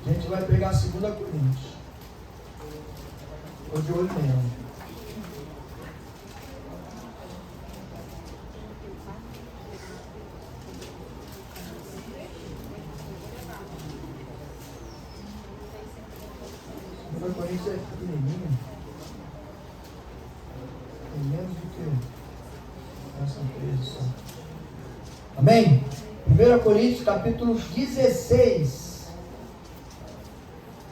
A gente vai pegar a 2 Coríntios. Estou de olho mesmo. O Coríntios é pequenininho. Tem menos do que essa empresa só. Amém? 1 Coríntios capítulo 16.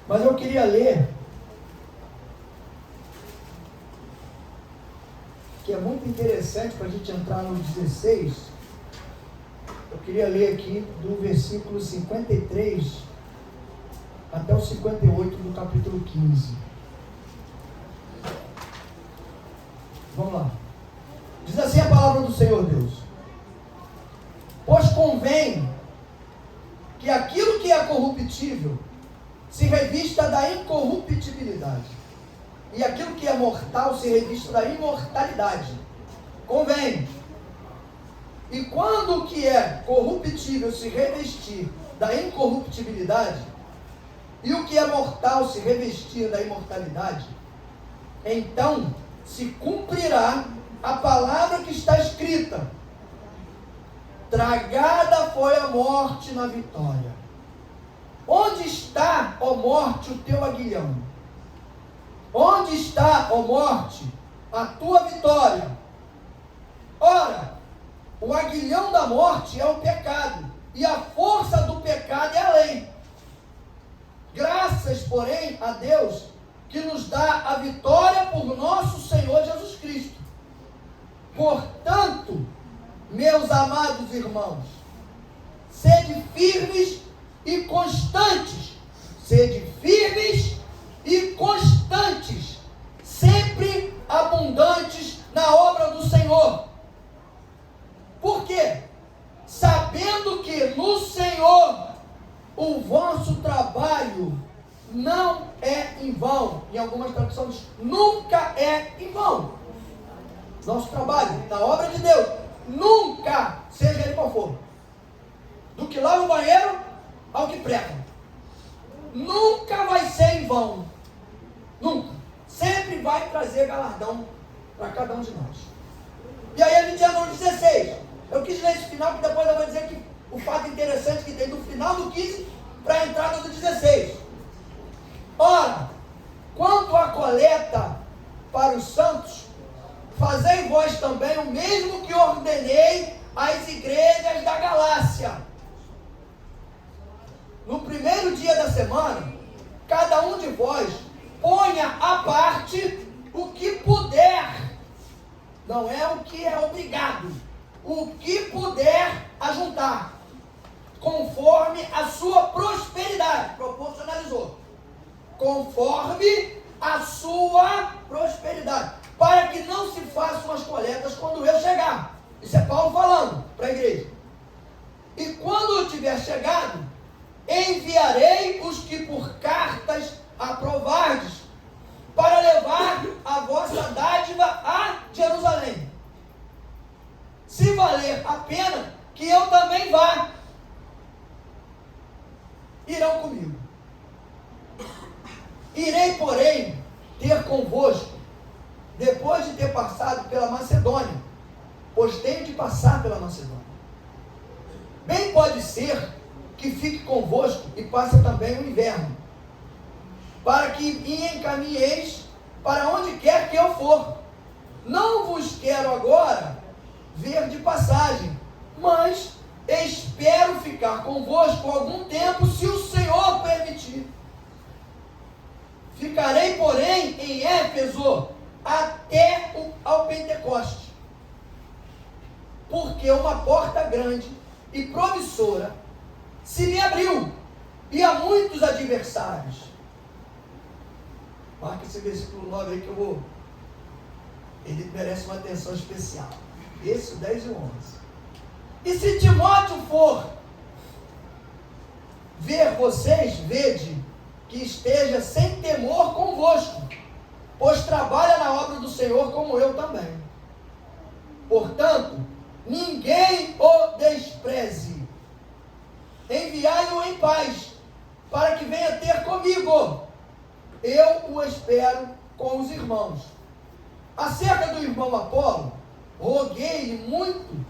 Mas eu queria ler, que é muito interessante para a gente entrar no 16. Eu queria ler aqui do versículo 53 até o 58 do capítulo 15. Vamos lá. Diz assim a palavra do Senhor Deus: pois convém que aquilo que é corruptível se revista da incorruptibilidade, e aquilo que é mortal se revista da imortalidade. Convém. E quando o que é corruptível se revestir da incorruptibilidade, e o que é mortal se revestir da imortalidade, então se cumprirá a palavra que está escrita: tragada foi a morte na vitória. Onde está, ó morte, o teu aguilhão? Onde está, ó morte, a tua vitória? Ora, o aguilhão da morte é o pecado, e a força do pecado é a lei. Graças, porém, a Deus, que nos dá a vitória por nosso Senhor Jesus Cristo. Portanto, meus amados irmãos, sede firmes e constantes, sede firmes e constantes, sempre abundantes na obra do Senhor. Por quê? Sabendo que no Senhor o vosso trabalho não é em vão. Em algumas traduções, nunca é em vão. Nosso trabalho na obra de Deus, nunca, seja ele qual for, do que lava o banheiro ao que prega, nunca vai ser em vão. Nunca. Sempre vai trazer galardão para cada um de nós. E aí a gente entra no 16. Eu quis ler esse final, porque depois eu vou dizer que o fato interessante que tem do final do 15 para a entrada do 16. Ora, quanto à coleta para os santos, fazei vós também o mesmo que ordenei às igrejas da Galácia. No primeiro dia da semana, cada um de vós ponha à parte o que puder, não é o que é obrigado, o que puder ajuntar, conforme a sua prosperidade, proporcionalizou, conforme a sua prosperidade, para que não se façam as coletas quando eu chegar. Isso é Paulo falando para a igreja. E quando eu tiver chegado, enviarei os que por cartas aprovardes, para levar a vossa dádiva a Jerusalém. Se valer a pena, que eu também vá, irão comigo. Irei, porém, ter convosco, depois de ter passado pela Macedônia, pois tenho de passar pela Macedônia. Bem pode ser que fique convosco e passe também o inverno, para que me encaminheis para onde quer que eu for. Não vos quero agora ver de passagem, mas espero ficar convosco algum tempo, se o Senhor permitir. Ficarei, porém, em Éfeso até ao Pentecoste, porque uma porta grande e promissora se me abriu, e há muitos adversários. Marca esse versículo 9 aí que eu vou. Ele merece uma atenção especial. Esse, o 10 e o 11. E se Timóteo for ver vocês, vede que esteja sem temor convosco, pois trabalha na obra do Senhor como eu também. Portanto, ninguém o despreze. Enviai-o em paz, para que venha ter comigo. Eu o espero com os irmãos. Acerca do irmão Apolo, roguei-lhe muito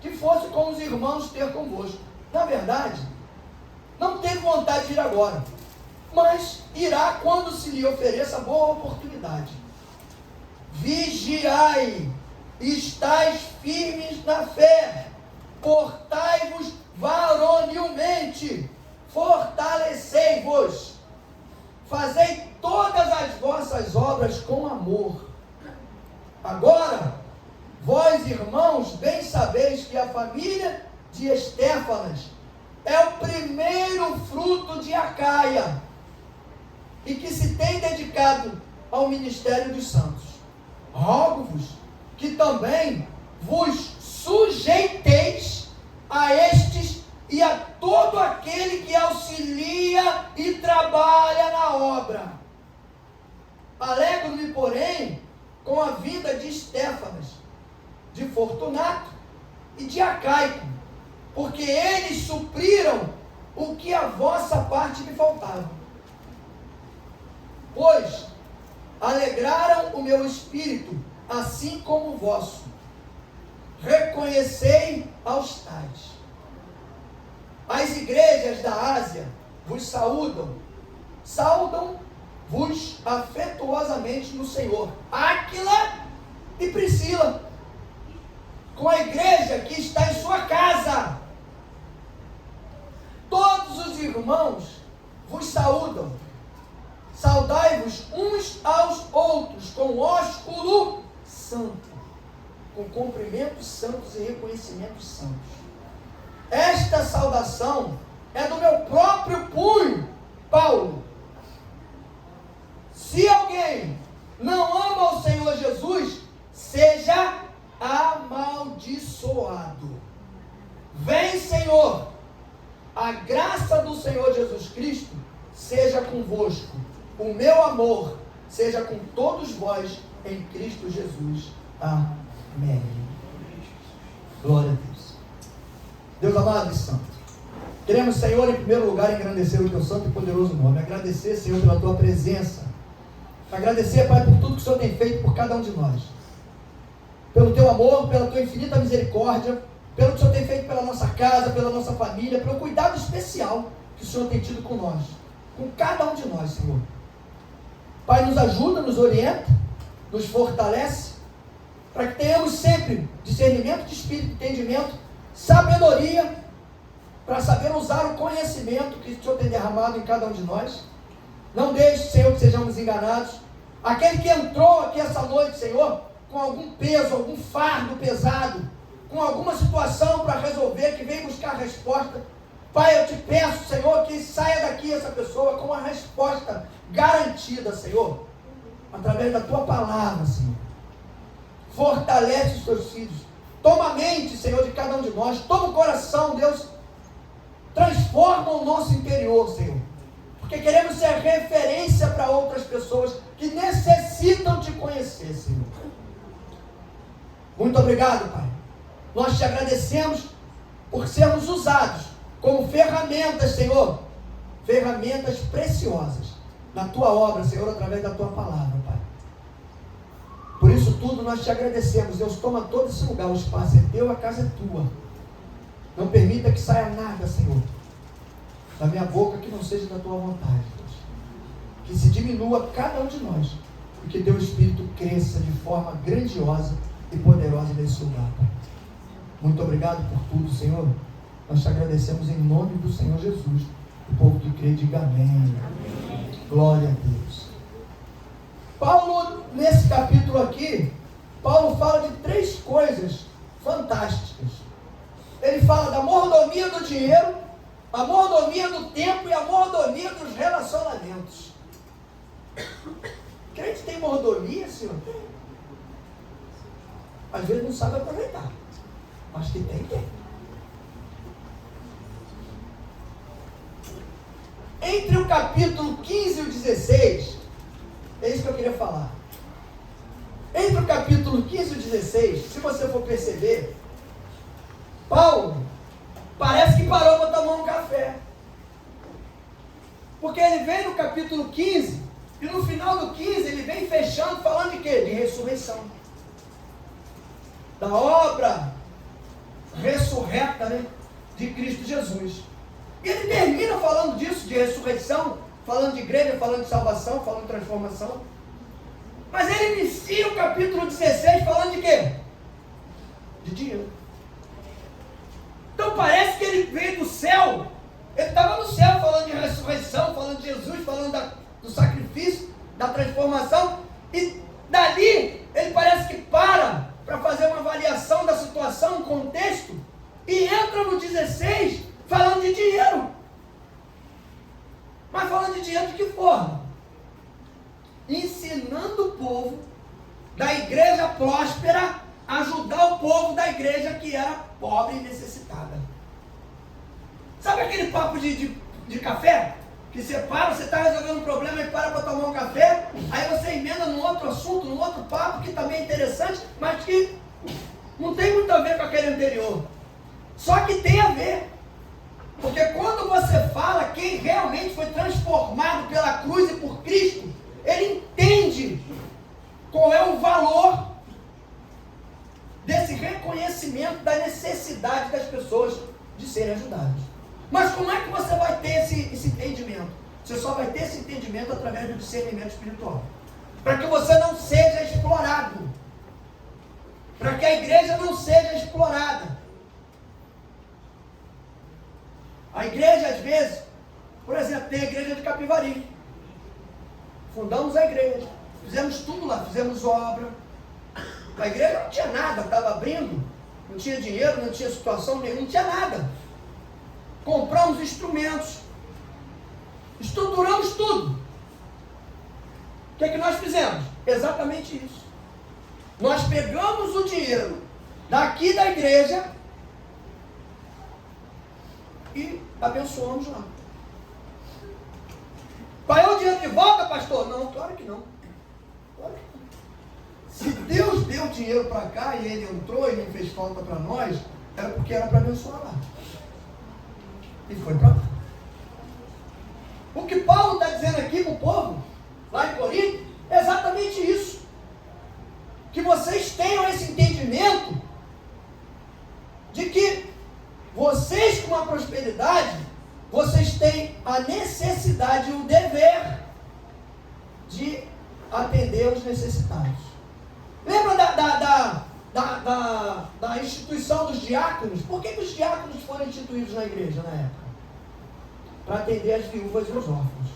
que fosse com os irmãos ter convosco. Na verdade, não teve vontade de ir agora, mas irá quando se lhe ofereça boa oportunidade. Vigiai, estais firmes na fé, portai-vos varonilmente, fortalecei-vos, fazei todas as vossas obras com amor. Agora, vós, irmãos, bem sabeis que a família de Estéfanas é o primeiro fruto de Acaia, e que se tem dedicado ao ministério dos santos. Rogo-vos que também vos sujeiteis a estes e a todo aquele que auxilia e trabalha na obra. Alegro-me, porém, com a vinda de Estéfanas, de Fortunato e de Acaico, porque eles supriram o que a vossa parte lhe faltava. Pois alegraram o meu espírito, assim como o vosso. Reconhecei aos tais. As igrejas da Ásia vos saúdam. Saúdam-vos afetuosamente no Senhor. Áquila e Priscila, com a igreja que está em sua casa. Todos os irmãos vos saúdam. Saudai-vos uns aos outros com ósculo santo, com cumprimentos santos e reconhecimentos santos. Esta saudação é do meu próprio punho, Paulo. Se alguém não ama o Senhor Jesus, seja amaldiçoado. Vem, Senhor, a graça do Senhor Jesus Cristo seja convosco. O meu amor seja com todos vós em Cristo Jesus. Amém. Glória a Deus. Deus amado e santo, queremos, Senhor, em primeiro lugar, engrandecer o teu santo e poderoso nome. Agradecer, Senhor, pela tua presença. Agradecer, Pai, por tudo que o Senhor tem feito por cada um de nós. Pelo teu amor, pela tua infinita misericórdia, pelo que o Senhor tem feito pela nossa casa, pela nossa família, pelo cuidado especial que o Senhor tem tido com nós, com cada um de nós, Senhor. Pai, nos ajuda, nos orienta, nos fortalece, para que tenhamos sempre discernimento de espírito, entendimento, sabedoria, para saber usar o conhecimento que o Senhor tem derramado em cada um de nós. Não deixe, Senhor, que sejamos enganados. Aquele que entrou aqui essa noite, Senhor, com algum peso, algum fardo pesado, com alguma situação para resolver, que vem buscar resposta, Pai, eu te peço, Senhor, que saia daqui essa pessoa com uma resposta garantida, Senhor, através da tua palavra, Senhor. Fortalece os teus filhos. Toma a mente, Senhor, de cada um de nós. Toma o coração, Deus. Transforma o nosso interior, Senhor. Porque queremos ser referência para outras pessoas que necessitam te conhecer, Senhor. Muito obrigado, Pai. Nós te agradecemos por sermos usados como ferramentas, Senhor. Ferramentas preciosas na tua obra, Senhor, através da tua palavra, Pai. Por isso tudo nós te agradecemos. Deus, toma todo esse lugar, o espaço é teu, a casa é tua. Não permita que saia nada, Senhor, da minha boca que não seja da tua vontade, Deus. Que se diminua cada um de nós e que teu Espírito cresça de forma grandiosa e poderosa nesse lugar, Pai. Muito obrigado por tudo, Senhor. Nós te agradecemos em nome do Senhor Jesus. O povo que crê, diga amém. Amém. Glória a Deus. Paulo, nesse capítulo aqui, Paulo fala de 3 coisas fantásticas. Ele fala da mordomia do dinheiro, a mordomia do tempo e a mordomia dos relacionamentos. Crente tem mordomia, Senhor? Às vezes não sabe aproveitar, mas que tem. Entre o capítulo 15 e o 16, é isso que eu queria falar. Entre o capítulo 15 e o 16, se você for perceber, Paulo parece que parou para tomar um café. Porque ele vem no capítulo 15, e no final do 15 ele vem fechando, falando de quê? De ressurreição. Da obra ressurreta, né, de Cristo Jesus. E ele termina falando disso, de ressurreição, falando de igreja, falando de salvação, falando de transformação. Mas ele inicia o capítulo 16 falando de quê? De dinheiro. Então parece que ele veio do céu. Ele estava no céu falando de ressurreição, falando de Jesus, falando do sacrifício, da transformação. E dali ele parece que para fazer uma avaliação da situação, um contexto, e entra no 16 falando de dinheiro. Mas falando de dinheiro de que forma? Ensinando o povo da igreja próspera a ajudar o povo da igreja que era pobre e necessitada. Sabe aquele papo de café? Que você para, você está resolvendo um problema e para tomar um café, aí você emenda num outro assunto, num outro papo que também é interessante, mas que não tem muito a ver com aquele anterior. Só que tem a ver. Porque quando você fala quem realmente foi transformado pela cruz e por Cristo, ele entende qual é o valor desse reconhecimento da necessidade das pessoas de serem ajudadas. Mas como é que você vai ter esse entendimento? Você só vai ter esse entendimento através do discernimento espiritual. Para que você não seja explorado. Para que a igreja não seja explorada. A igreja, às vezes, por exemplo, tem a igreja de Capivari. Fundamos a igreja. Fizemos tudo lá, fizemos obra. A igreja não tinha nada, estava abrindo. Não tinha dinheiro, não tinha situação nenhuma, não tinha nada. Compramos instrumentos. Estruturamos tudo. O que é que nós fizemos? Exatamente isso. Nós pegamos o dinheiro daqui da igreja e abençoamos lá. Pagou o dinheiro de volta, pastor? Não, claro que não. Claro que não. Se Deus deu dinheiro para cá e ele entrou e não fez falta para nós, era porque era para abençoar lá. E foi para lá. O que Paulo está dizendo aqui para o povo, lá em Corinto, é exatamente isso. Que vocês tenham esse entendimento de que vocês com a prosperidade, vocês têm a necessidade e o dever de atender os necessitados. Lembra da instituição dos diáconos? Por que os diáconos foram instituídos na igreja na época? Para atender as viúvas e os órfãos.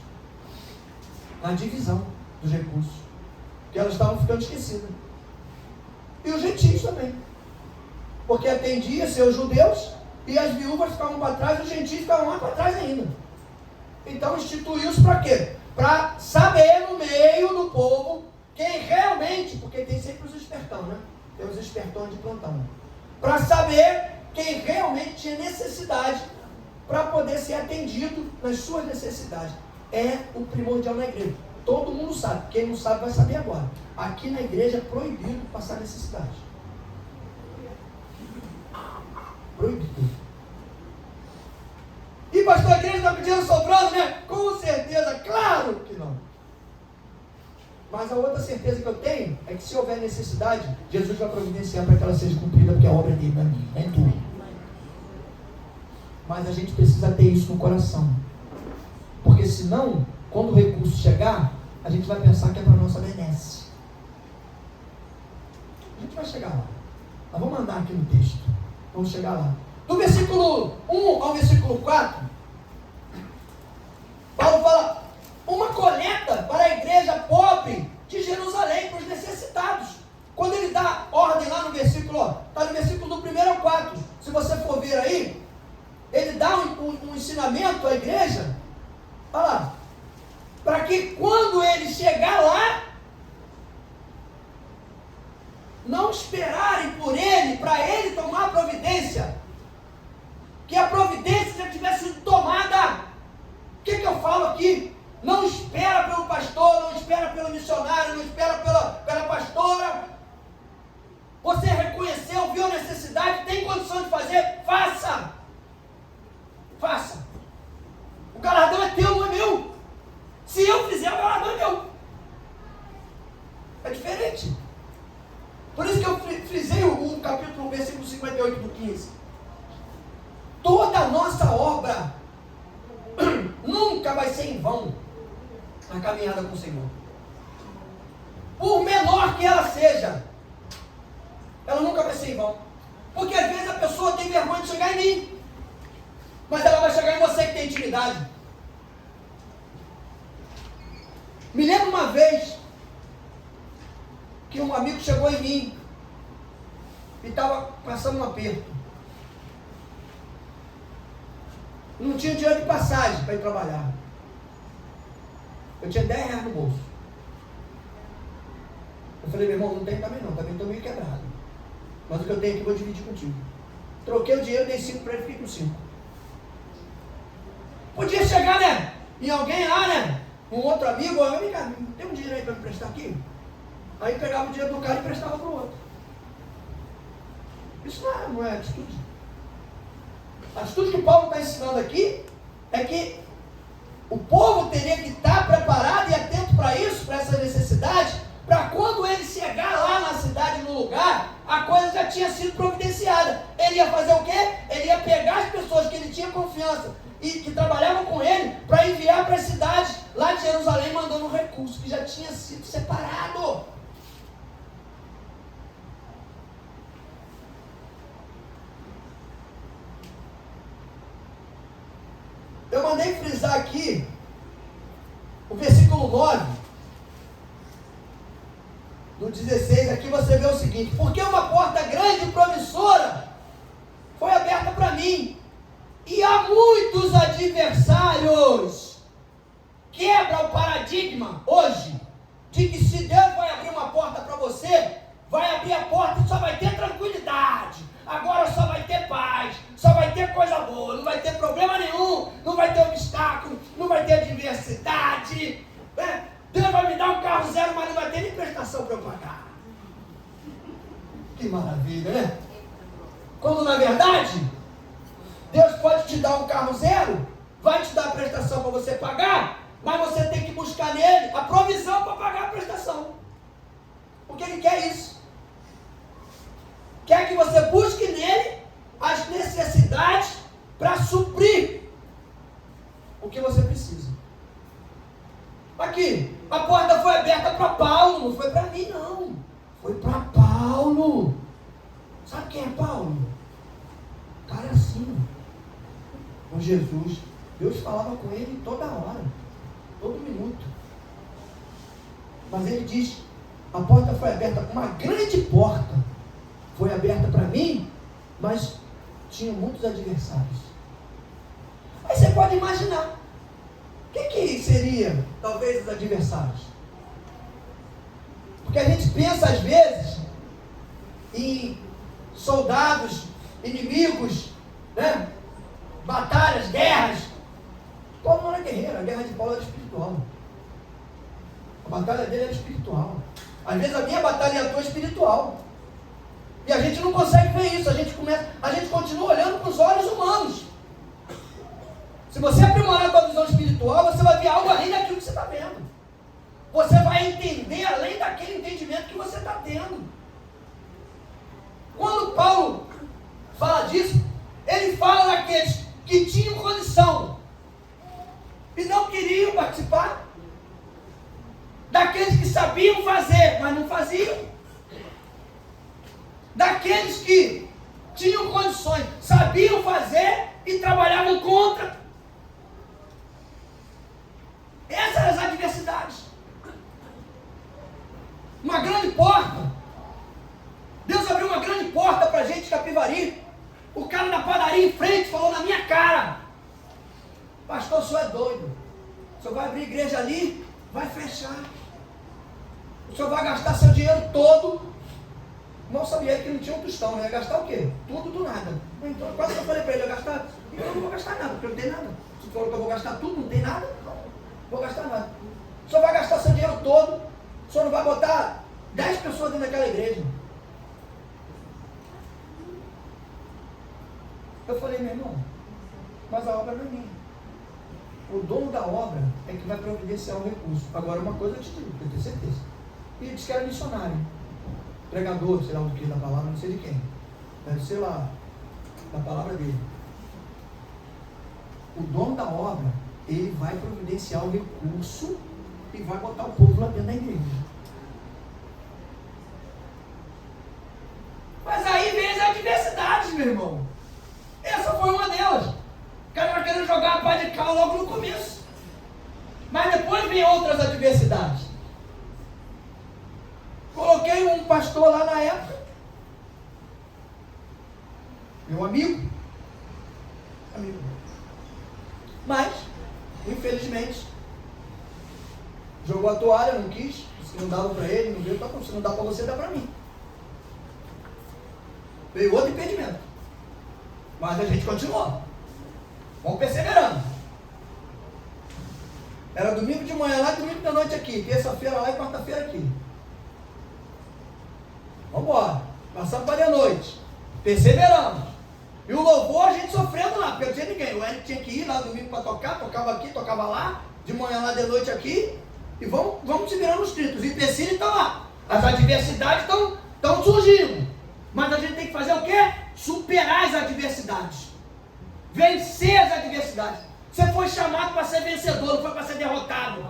Na divisão dos recursos. Porque elas estavam ficando esquecidas. E os gentios também. Porque atendia-se os judeus e as viúvas ficavam para trás e os gentios ficavam lá para trás ainda. Então instituiu-se para quê? Para saber no meio do povo quem realmente, porque tem sempre os espertão, né? Tem os espertões de plantão. Para saber quem realmente tinha necessidade para poder ser atendido nas suas necessidades. É o primordial na igreja. Todo mundo sabe. Quem não sabe vai saber agora. Aqui na igreja é proibido passar necessidade. Proibido. E pastor, a igreja está pedindo sobrando, né? Com certeza, claro que não. Mas a outra certeza que eu tenho é que se houver necessidade, Jesus vai providenciar para que ela seja cumprida, porque a obra dele não é minha, não é tua. Mas a gente precisa ter isso no coração. Porque senão, quando o recurso chegar, a gente vai pensar que é para a nossa benesse. A gente vai chegar lá. Mas vamos andar aqui no texto. Vamos chegar lá. Do versículo 1 ao versículo 4, Paulo fala uma coleta para a igreja pobre de Jerusalém, para os necessitados. Quando ele dá ordem lá no versículo, está no versículo do 1 ao 4, se você for ver aí, ele dá um ensinamento à igreja, olha lá, para que quando ele chegar lá, não esperarem por ele, para ele tomar a providência, que a providência já tivesse sido tomada. O que eu falo aqui? Não espera pelo pastor, não espera pelo missionário, não espera pela pastora. Você reconheceu, viu a necessidade, tem condição de fazer, faça. Faça. O galardão é teu, não é meu. a nossa obra nunca vai ser em vão, a caminhada com o Senhor. Por menor que ela seja, ela nunca vai ser em vão. Porque às vezes a pessoa tem vergonha de chegar em mim, mas ela vai chegar em você que tem intimidade. Me lembro uma vez que um amigo chegou em mim e estava passando um aperto. Não tinha dinheiro de passagem para ir trabalhar. Eu tinha 10 reais no bolso. Eu falei, meu irmão, não tem também não, também estou meio quebrado. Mas o que eu tenho aqui eu vou dividir contigo. Troquei o dinheiro, dei 5 para ele, fiquei com 5. Podia chegar, né? Em alguém lá, né? Um outro amigo, vem cá, tem um dinheiro aí para me prestar aqui? Aí pegava o dinheiro do cara e emprestava para o outro. Isso não é atitude. A atitude que Paulo está ensinando aqui é que o povo teria que estar preparado e atento para isso, para essa necessidade, para quando ele chegar lá na cidade, no lugar, a coisa já tinha sido providenciada. Ele ia fazer o quê? Ele ia pegar as pessoas que ele tinha confiança e que trabalhavam com ele para enviar para as cidades lá de Jerusalém, mandando um recurso que já tinha sido separado. Eu mandei frisar aqui o versículo 9 do 16, aqui você vê o seguinte: porque uma porta grande e promissora foi aberta para mim, e há muitos adversários. Quebra o paradigma hoje de que se Deus vai abrir uma porta para você, vai abrir a porta e só vai ter tranquilidade, agora só vai ter paz, só vai ter coisa boa, não vai ter problema nenhum, não vai ter obstáculo, não vai ter adversidade, né? Deus vai me dar um carro zero, mas não vai ter nem prestação para eu pagar. Que maravilha, né? Quando na verdade Deus pode te dar um carro zero, vai te dar a prestação para você pagar, mas você tem que buscar nele a provisão para pagar a prestação. Porque Ele quer isso. Quer que você busque nele as necessidades para suprir o que você precisa. Aqui, a porta foi aberta para Paulo, não foi para mim não. Foi para Paulo. Sabe quem é Paulo? O cara é assim, com Jesus. Deus falava com ele toda hora, todo minuto. Mas ele diz, a porta foi aberta, uma grande porta foi aberta para mim, mas tinha muitos adversários. Aí você pode imaginar, o que seria, talvez, os adversários? Porque a gente pensa, às vezes, em soldados, inimigos, né? Batalhas, guerras. Paulo não era guerreiro, a guerra de Paulo era espiritual. A batalha dele era espiritual. Às vezes a minha batalha é a tua espiritual. E a gente não consegue ver isso, a gente continua olhando com os olhos humanos. Se você aprimorar a tua visão espiritual, você vai ver algo além daquilo que você está vendo. Você vai entender além daquele entendimento que você está tendo. Quando Paulo fala disso, ele fala daqueles que tinham condição e não queriam participar, daqueles que sabiam fazer, mas não faziam, daqueles que tinham condições, sabiam fazer e trabalhavam contra. Essas eram as adversidades. Uma grande porta. Deus abriu uma grande porta para a gente de Capivari. O cara na padaria em frente falou na minha cara: pastor, o senhor é doido. O senhor vai abrir igreja ali, vai fechar. O senhor vai gastar seu dinheiro todo. Mal sabia ele que não tinha um tostão, né? Ia gastar o quê? Tudo do nada. Então, quase que eu falei para ele, eu ia gastar. Eu não vou gastar nada, porque não tem nada. Se falou que eu vou gastar tudo, não tem nada, não vou gastar nada. O senhor vai gastar seu dinheiro todo, o senhor não vai botar 10 pessoas dentro daquela igreja. Eu falei, meu irmão, mas a obra não é minha. O dono da obra é que vai providenciar o recurso. Agora, uma coisa eu te digo, eu tenho certeza. E ele disse que era missionário, pregador, sei lá do que, da palavra, não sei de quem. Deve ser lá, da palavra dele. o dono da obra, ele vai providenciar o recurso e vai botar o povo lá dentro da igreja. Mas aí vem as adversidades, meu irmão. Essa foi uma delas. O cara vai querendo jogar a pá de cal logo no começo. Mas depois vem outras adversidades. Coloquei um pastor lá na época, meu amigo. Mas, infelizmente, jogou a toalha, não quis. Se não dava para ele, não deu, tá bom. Se não dá para você, dá para mim. Veio outro impedimento. Mas a gente continuou. Vamos perseverando. Era domingo de manhã lá e domingo da noite aqui. Terça-feira lá e quarta-feira aqui. Vamos embora. Passamos para a noite. Perseveramos. E o louvor a gente sofrendo lá, porque não tinha ninguém. O Eric tinha que ir lá domingo para tocar, tocava aqui, tocava lá, de manhã lá, de noite aqui. E vamos se virando os tritos. O empecilho está lá. As adversidades estão surgindo. Mas a gente tem que fazer o quê? Superar as adversidades. Vencer as adversidades. Você foi chamado para ser vencedor, não foi para ser derrotado.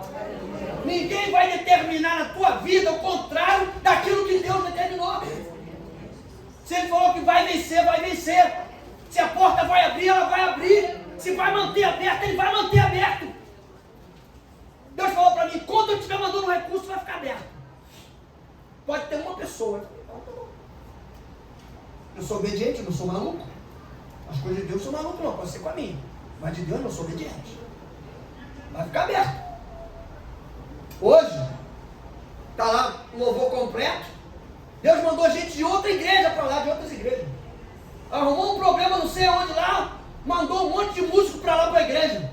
Ninguém vai determinar na tua vida o contrário daquilo que Deus determinou. Se Ele falou que vai vencer, vai vencer. Se a porta vai abrir, ela vai abrir. Se vai manter aberta, Ele vai manter aberto. Deus falou para mim, quando eu estiver mandando um recurso, vai ficar aberto. Pode ter uma pessoa. Eu sou obediente, eu não sou maluco. As coisas de Deus são maluco não, pode ser com a minha. Mas de Deus eu não sou obediente. Vai ficar aberto. Hoje, está lá o louvor completo. Deus mandou gente de outra igreja para lá, de outras igrejas. Arrumou um problema não sei aonde lá, mandou um monte de músico para lá para a igreja.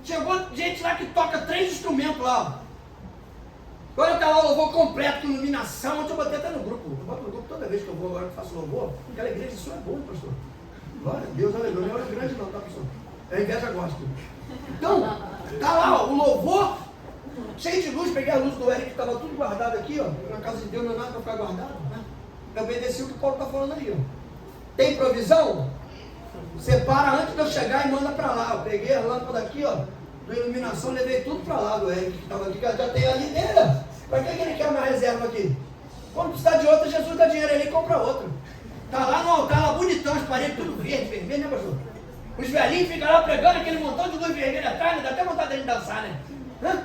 Chegou gente lá que toca 3 instrumentos lá. Agora está lá o louvor completo, com iluminação. Ontem eu botei até no grupo. Eu boto no grupo toda vez que eu vou, agora que faço louvor. Aquela igreja, isso é bom, pastor. Glória a Deus, aleluia. Não é grande não, tá, pastor? É inveja gosta. Então, está lá ó, o louvor, cheio de luz. Peguei a luz do Eric, que estava tudo guardado aqui, ó. Na casa de Deus não é nada para ficar guardado, né? Eu obedeci o que o Paulo está falando ali, ó. Tem provisão? Separa antes de eu chegar e manda para lá. Eu peguei a lâmpada aqui, ó, da iluminação, levei tudo para lá do Eric, que estava aqui, que já tem ali dele. Para que ele quer uma reserva aqui? Quando precisar de outra, Jesus dá dinheiro ali e compra outra. Está lá no altar, lá bonitão, as paredes tudo verde, vermelho, né, pastor? Os velhinhos ficam lá pregando aquele montão de luz vermelha atrás, né? Dá até vontade de dançar, né?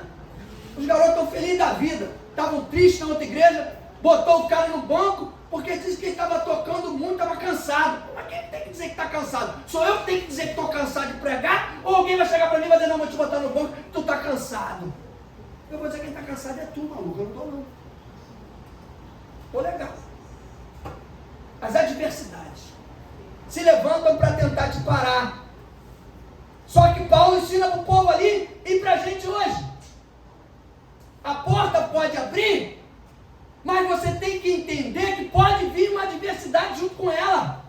Os garotos estão felizes da vida. Estavam tristes na outra igreja, botou o cara no banco, porque disse que ele estava tocando muito, estava cansado. Mas quem tem que dizer que está cansado? Sou eu que tenho que dizer que estou cansado de pregar? Ou alguém vai chegar para mim e vai dizer, não, vou te botar no banco, tu está cansado? Eu vou dizer que quem está cansado é tu, maluco, eu não estou não. Estou legal. As adversidades se levantam para tentar te parar. Só que Paulo ensina para o povo ali e para a gente hoje. A porta pode abrir, mas você tem que entender que pode vir uma adversidade junto com ela.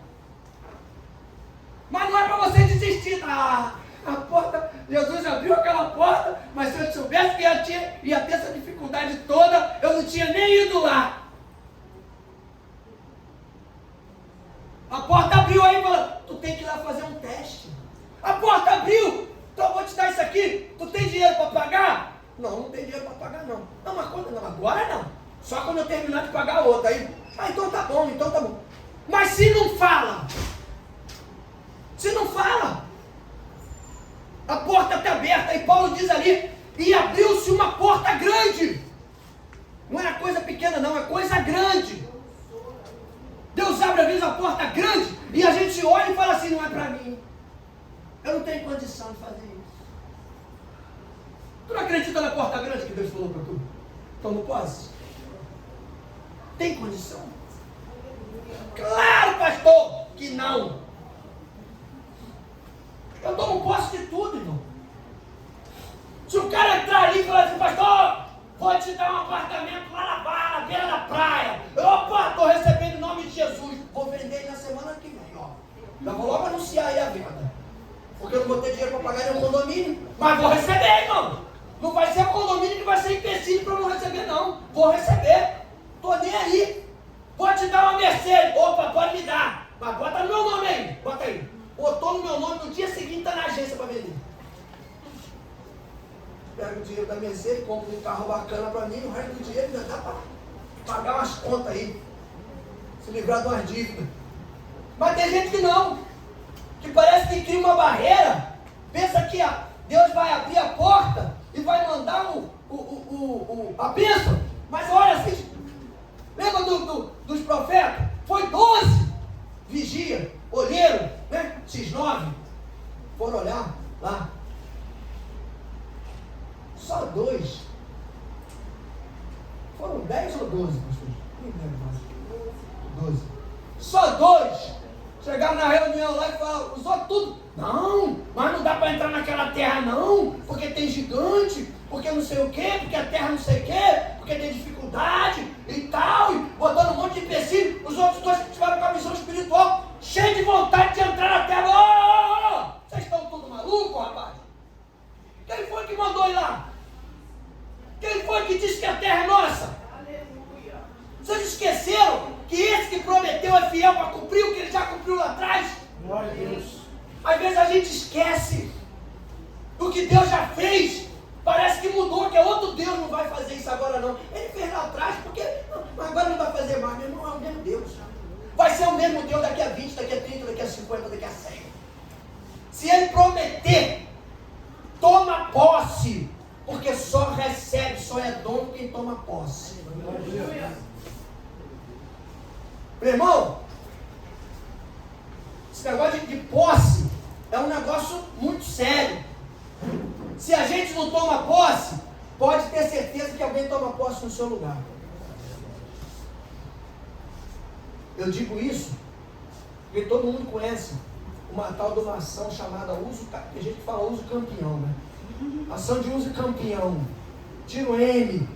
Mas não é para você desistir. A porta, Jesus abriu aquela porta, mas se eu soubesse que ia ter essa dificuldade toda, eu não tinha nem ido lá. A porta abriu aí e falou, tu tem que ir lá fazer um teste. A porta abriu, então eu vou te dar isso aqui. Tu tem dinheiro para pagar? Não tem dinheiro para pagar não. Não, mas quando não? Agora não. Só quando eu terminar de pagar a outra. Aí, então tá bom. Mas se não fala, a porta está aberta. E Paulo diz ali, e abriu-se uma porta grande. Não é coisa pequena não, é coisa grande. Deus abre às vezes a porta grande e a gente olha e fala assim, não é para mim. Eu não tenho condição de fazer isso. Tu não acredita na porta grande que Deus falou para tu? Então não posso. Tem condição? Claro, pastor, que não. Eu tomo posse de tudo, irmão. Se o cara entrar ali e falar assim, pastor, vou te dar um apartamento lá na barra, na beira da praia. Opa, estou recebendo em nome de Jesus. Vou vender ele na semana que vem, ó. Já vou logo anunciar aí a venda. Porque eu não vou ter dinheiro para pagar nenhum condomínio. Mas vou receber, irmão. Não vai ser o condomínio que vai ser empecilho para eu não receber, não. Vou receber. Estou nem aí. Vou te dar uma Mercedes. Opa, pode me dar. Mas bota no meu nome aí. Bota aí. Botou no meu nome, no dia seguinte está na agência para vender. pego o dinheiro da Mercedes, compro um carro bacana para mim, o resto do dinheiro já dá para pagar umas contas aí, se livrar de umas dívidas. Mas tem gente que não, que parece que cria uma barreira, pensa que Deus vai abrir a porta e vai mandar a bênção. Mas olha, assim, lembra dos profetas? Foi 12 vigia, olheiro, né? X9, foram olhar lá. Só 2. Foram 10 ou 12, pastor? Nem lembro mais. 12. Só 2 chegaram na reunião lá e falaram, usou tudo. Não, mas não dá para entrar naquela terra não, porque tem gigante, porque não sei o quê, porque a terra não sei o quê, porque tem dificuldade e tal, e botando um monte de empecilho. Os outros 2 que tiveram com a visão espiritual, cheio de vontade de entrar na terra. Vocês estão tudo maluco, rapaz? Quem foi que mandou ir lá? Quem foi que disse que a terra é nossa? Aleluia. Vocês esqueceram que esse que prometeu é fiel para cumprir o que ele já cumpriu lá atrás? Glória a Deus. Às vezes a gente esquece do que Deus já fez. Parece que mudou, que é outro Deus, não vai fazer isso agora não. Ele fez lá atrás, porque agora não vai fazer mais. Meu irmão, é o mesmo Deus. Vai ser o mesmo Deus daqui a 20, daqui a 30, daqui a 50, daqui a 100. Se ele prometer, toma posse. Porque só recebe, só é dono quem toma posse. Meu irmão, esse negócio de posse é um negócio muito sério. Se a gente não toma posse, pode ter certeza que alguém toma posse no seu lugar. Eu digo isso porque todo mundo conhece uma tal de uma ação chamada uso, tem gente que fala uso campeão, né? Ação de uso campeão. Tira o M.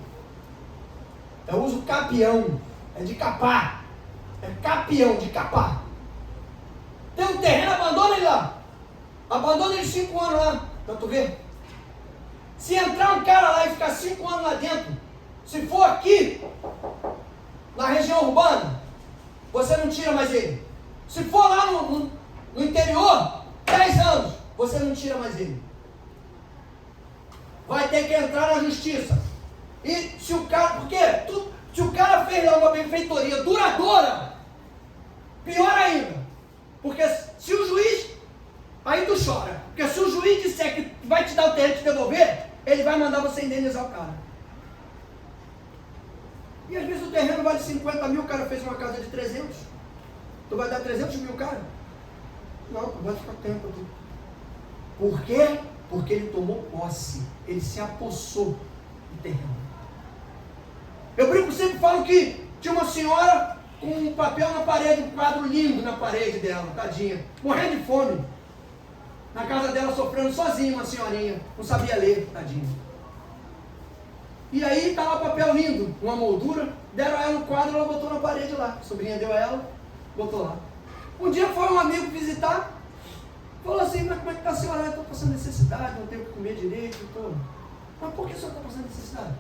É uso capião. É de capar. É capião, de capar. Tem um terreno, abandona ele lá. Abandona ele 5 anos lá. Pra tu ver. Se entrar um cara lá e ficar 5 anos lá dentro, se for aqui, na região urbana, você não tira mais ele. Se for lá no interior, 10 anos, você não tira mais ele. Vai ter que entrar na justiça. E se o cara, porque se o cara fez lá uma benfeitoria duradoura, pior ainda. Porque se o juiz, aí tu chora. Porque se o juiz disser que vai te dar o terreno e te devolver, ele vai mandar você indenizar o cara. E às vezes o terreno vale 50 mil, o cara fez uma casa de 300. Tu vai dar 300 mil, cara? Não, tu vai ficar tempo. Por quê? Porque ele tomou posse, ele se apossou do terreno. Eu brinco, sempre falo que tinha uma senhora com um papel na parede, um quadro lindo na parede dela, tadinha, morrendo de fome. Na casa dela sofrendo sozinha, uma senhorinha, não sabia ler, tadinha. E aí tá lá o papel lindo, uma moldura, deram a ela um quadro, ela botou na parede lá. A sobrinha deu a ela, botou lá. Um dia foi um amigo visitar, falou assim, mas como é que está a senhora? Eu estou passando necessidade, não tenho o que comer direito. Tô... Mas por que a senhora está passando necessidade?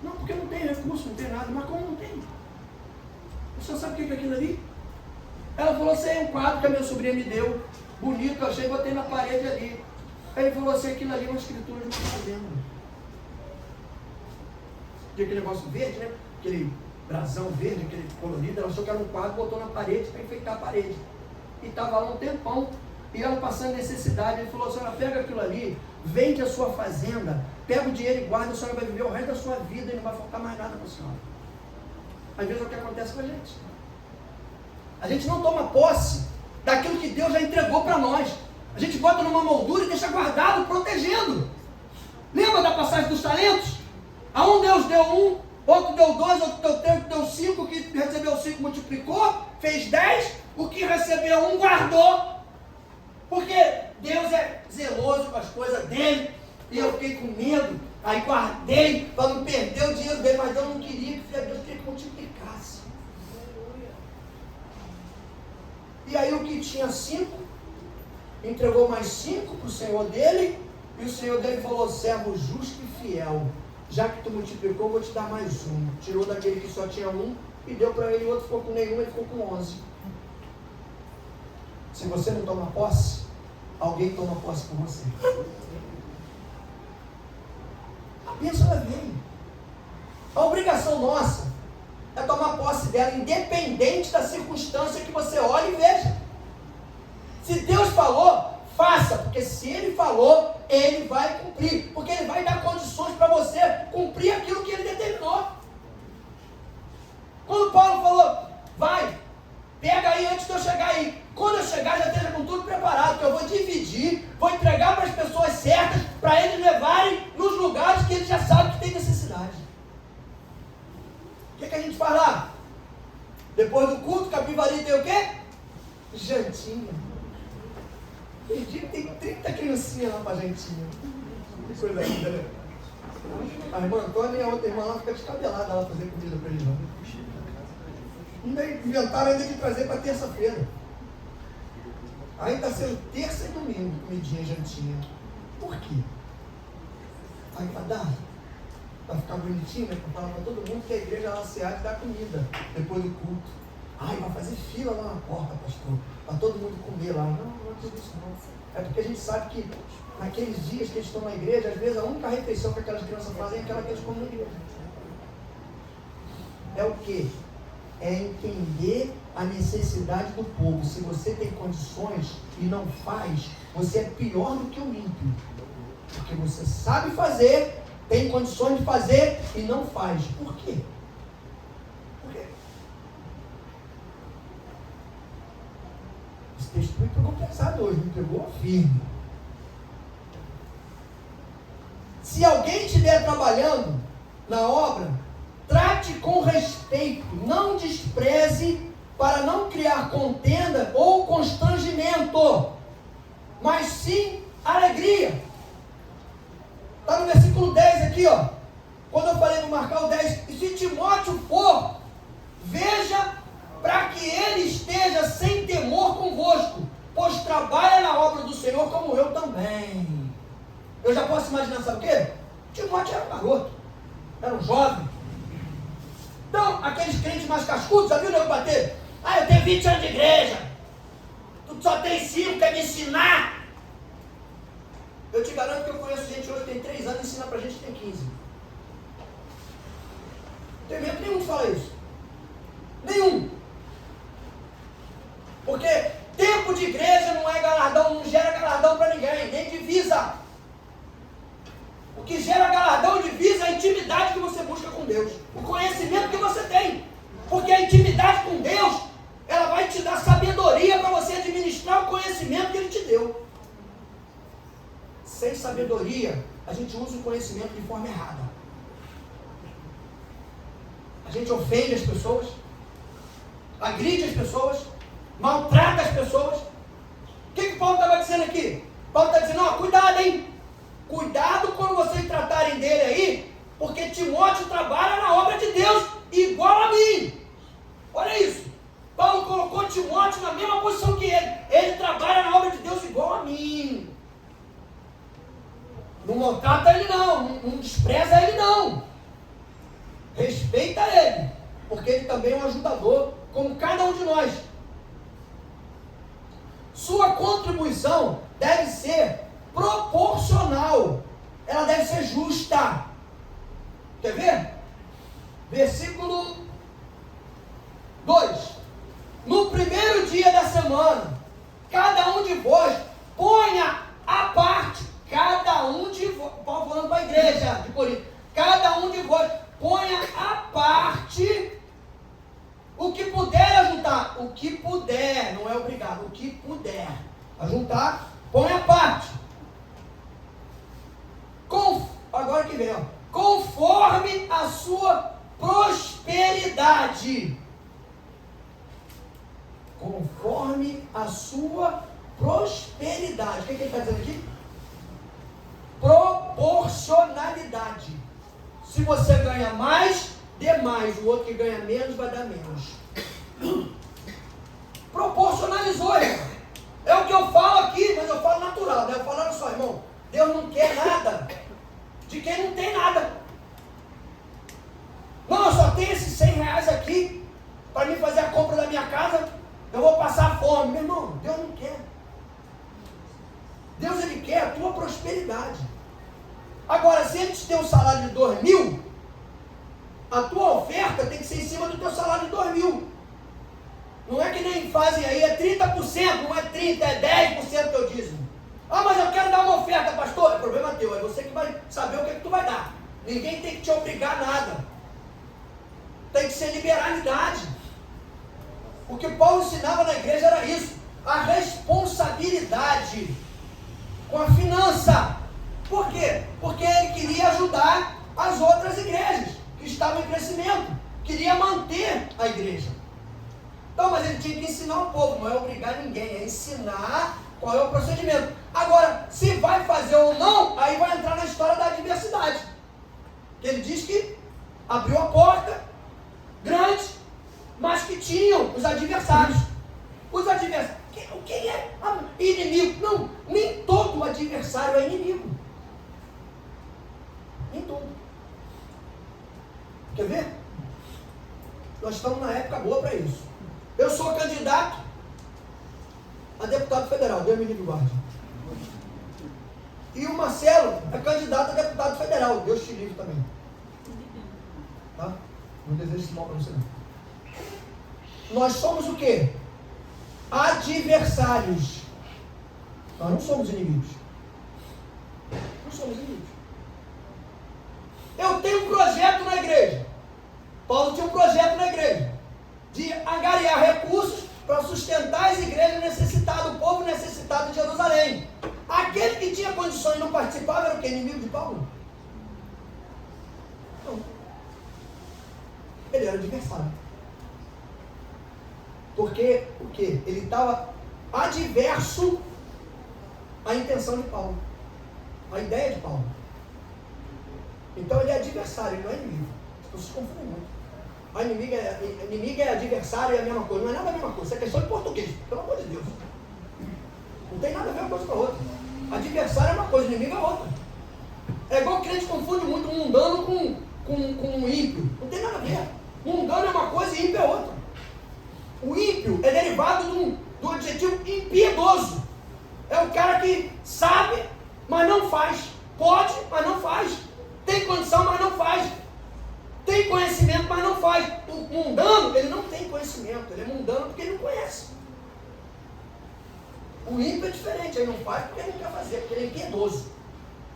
Não, porque não tem recurso, não tem nada. Mas como não tem? O senhor sabe o que é aquilo ali? Ela falou assim, é um quadro que a minha sobrinha me deu, bonito, eu achei e botei na parede ali. Aí ele falou assim, aquilo ali é uma escritura de uma fazenda. Tinha aquele negócio verde, né? Aquele brasão verde, aquele colorido, ela achou que era um quadro, botou na parede para enfeitar a parede. E estava lá um tempão. E ela passando necessidade, ele falou, a senhora pega aquilo ali, vende a sua fazenda, pega o dinheiro e guarda, a senhora vai viver o resto da sua vida e não vai faltar mais nada para a senhora. Às vezes é o que acontece com a gente. A gente não toma posse daquilo que Deus já entregou para nós. A gente bota numa moldura e deixa guardado, protegendo. Lembra da passagem dos talentos? A um Deus deu 1, outro deu 2, outro deu 3, outro deu 5, o que recebeu 5 multiplicou, fez 10, o que recebeu 1 guardou. Porque Deus é zeloso com as coisas dele, e eu fiquei com medo, aí guardei para não perder o dinheiro dele, mas Deus não queria, que Deus queria que multiplicasse. E aí o que tinha 5, entregou mais 5 para o Senhor dele, e o Senhor dele falou, servo justo e fiel, já que tu multiplicou, eu vou te dar mais 1. Tirou daquele que só tinha 1, e deu para ele, o outro ficou com nenhum, ele ficou com 11. Se você não toma posse, alguém toma posse por você. bênção ela vem. A obrigação nossa é tomar posse dela, independente da circunstância que você olhe e veja. Se Deus falou, faça, porque se Ele falou, Ele vai cumprir, porque Ele vai dar condições para você cumprir aquilo que Ele determinou. Quando Paulo falou, vai, pega aí antes de eu chegar aí. Quando eu chegar, já esteja com tudo preparado, que eu vou dividir, vou entregar para as pessoas certas, para eles levarem nos lugares que eles já sabem que tem necessidade. O que a gente faz lá? Depois do culto, Capivari tem o quê? Jantinha. Tem dia que tem 30 criancinhas lá para jantinha. Que coisa linda, né? A irmã Antônia e a outra irmã lá fica descabelada lá fazer comida para eles. Inventaram ainda de trazer para terça-feira. Aí está sendo terça e domingo, comidinha, jantinha. Por quê? Aí vai dar. Vai ficar bonitinho, né? Para falar para todo mundo que a igreja ela se há de dar comida depois do culto. Ai, vai fazer fila lá na porta, pastor, para todo mundo comer lá. Não é tudo isso não. É porque a gente sabe que naqueles dias que eles estão na igreja, às vezes a única refeição que aquelas crianças fazem é aquela que eles comem na igreja. É o quê? É entender a necessidade do povo. Se você tem condições e não faz, você é pior do que o ímpio. Porque você sabe fazer, tem condições de fazer e não faz. Por quê? Por quê? Esse texto me pegou pesado hoje, me pegou firme. Se alguém estiver trabalhando na obra, trate com respeito, não despreze, para não criar contenda ou constrangimento, mas sim alegria. Está no versículo 10 aqui, ó. Quando eu falei para marcar o 10, e se Timóteo for, veja para que ele esteja sem temor convosco, pois trabalha na obra do Senhor como eu também. Eu já posso imaginar, sabe o quê? Timóteo era um garoto, era um jovem. Então, aqueles crentes mais cascudos, já viu o nego bater? Ah, eu tenho 20 anos de igreja, tu só tem 5, quer me ensinar? Eu te garanto que eu conheço gente hoje que tem 3 anos e ensina pra gente que tem 15. Não tem medo nenhum de falar isso. Nenhum. Porque tempo de igreja não é galardão, não gera galardão para ninguém, nem divisa. O que gera galardão e divisa é a intimidade que você busca com Deus, o conhecimento que você tem. Porque a intimidade com Deus, ela vai te dar sabedoria para você administrar o conhecimento que Ele te deu. Sem sabedoria, a gente usa o conhecimento de forma errada. A gente ofende as pessoas, agride as pessoas, maltrata as pessoas. O que Paulo estava dizendo aqui? Paulo está dizendo, ó, cuidado, hein? Cuidado quando vocês tratarem dele aí, porque Timóteo trabalha na obra de Deus igual a mim. Olha isso. Paulo colocou Timóteo na mesma posição que ele. Ele trabalha na obra de Deus igual a mim. Não maltrata ele não, não despreza ele não. Respeita ele, porque ele também é um ajudador, como cada um de nós. Sua contribuição deve ser proporcional, ela deve ser justa. Quer ver? Versículo 2. No primeiro dia da semana, cada um de vós ponha à parte, cada um de vós, Paulo falando para a igreja de Corinto, cada um de vós ponha à parte o que puder ajuntar, o que puder, não é obrigado, o que puder ajuntar, põe à parte. Agora que vem, ó, conforme a sua prosperidade. Conforme a sua prosperidade. O que ele está dizendo aqui? Proporcionalidade. Se você ganha mais, dê mais. O outro que ganha menos vai dar menos. Proporcionalizou, irmão. É o que eu falo aqui, mas eu falo natural, né? Eu falo, olha só, irmão, Deus não quer nada de quem não tem nada. Não, eu só tenho esses 100 reais aqui para mim fazer a compra da minha casa, eu vou passar fome. Meu irmão, Deus não quer. Deus, Ele quer a tua prosperidade. Agora, se ele te tem um salário de 2.000, a tua oferta tem que ser em cima do teu salário de 2.000. Não é que nem fazem aí, é 30%, não é 30%, é 10% que eu dízimo. Ah, mas eu quero dar uma oferta, pastor. É problema teu, é você que vai saber o que tu vai dar. Ninguém tem que te obrigar a nada. Tem que ser liberalidade. O que Paulo ensinava na igreja era isso. A responsabilidade com a finança. Por quê? Porque ele queria ajudar as outras igrejas que estavam em crescimento. Queria manter a igreja. Então, mas ele tinha que ensinar o povo, não é obrigar ninguém, é ensinar qual é o procedimento. Agora, se vai fazer ou não, aí vai entrar na história da adversidade. Ele diz que abriu a porta grande, mas que tinham os adversários. Os adversários. Quem é inimigo? Não, nem todo adversário é inimigo. Nem todo. Quer ver? Nós estamos na época boa para isso. Eu sou candidato a deputado federal, Deus me livre e guarde. E o Marcelo é candidato a deputado federal, Deus te livre também. Tá? Não desejo esse mal para você não. Nós somos o quê? Adversários. Nós não somos inimigos. Não somos inimigos. Eu tenho um projeto na igreja. Paulo tinha um projeto na igreja de angariar recursos para sustentar as igrejas necessitadas, o povo necessitado de Jerusalém. Aquele que tinha condições e não participava era o quê? Inimigo de Paulo? Não. Ele era adversário. Porque o quê? Ele estava adverso à intenção de Paulo, à ideia de Paulo. Então ele é adversário, ele não é inimigo. As pessoas se confundem muito. A inimigo é adversário, é a mesma coisa. Não é nada a mesma coisa. Isso é questão de português, pelo amor de Deus. Não tem nada a ver uma coisa com a outra. Adversário é uma coisa, inimigo é outra. É igual que a gente confunde muito um mundano com um ímpio. Não tem nada a ver. Mundano é uma coisa e ímpio é outra. O ímpio é derivado do adjetivo impiedoso. É o cara que sabe, mas não faz. Pode, mas não faz. Tem condição, mas não faz. Tem conhecimento, mas não faz. O mundano, ele não tem conhecimento. Ele é mundano porque ele não conhece. O ímpio é diferente. Ele não faz porque ele não quer fazer, porque ele é impiedoso.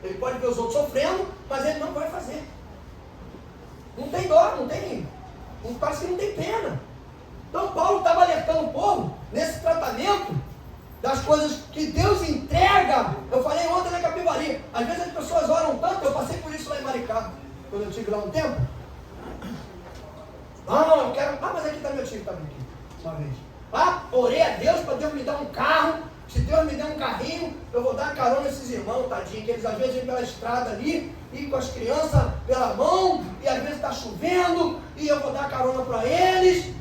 Ele pode ver os outros sofrendo, mas ele não vai fazer. Não tem dó, não tem. Parece que não tem pena. Então Paulo estava alertando o povo nesse tratamento das coisas que Deus entrega. Eu falei ontem na Capivari. Às vezes as pessoas oram tanto, eu passei por isso lá em Maricá, quando eu estive lá um tempo. Não, eu quero. Ah, mas aqui está meu tio, tá aqui, uma vez. Ah, orei a Deus para Deus me dar um carro. Se Deus me der um carrinho, eu vou dar carona a esses irmãos, tadinho, que eles às vezes vêm pela estrada ali, e com as crianças pela mão, e às vezes está chovendo, e eu vou dar carona para eles.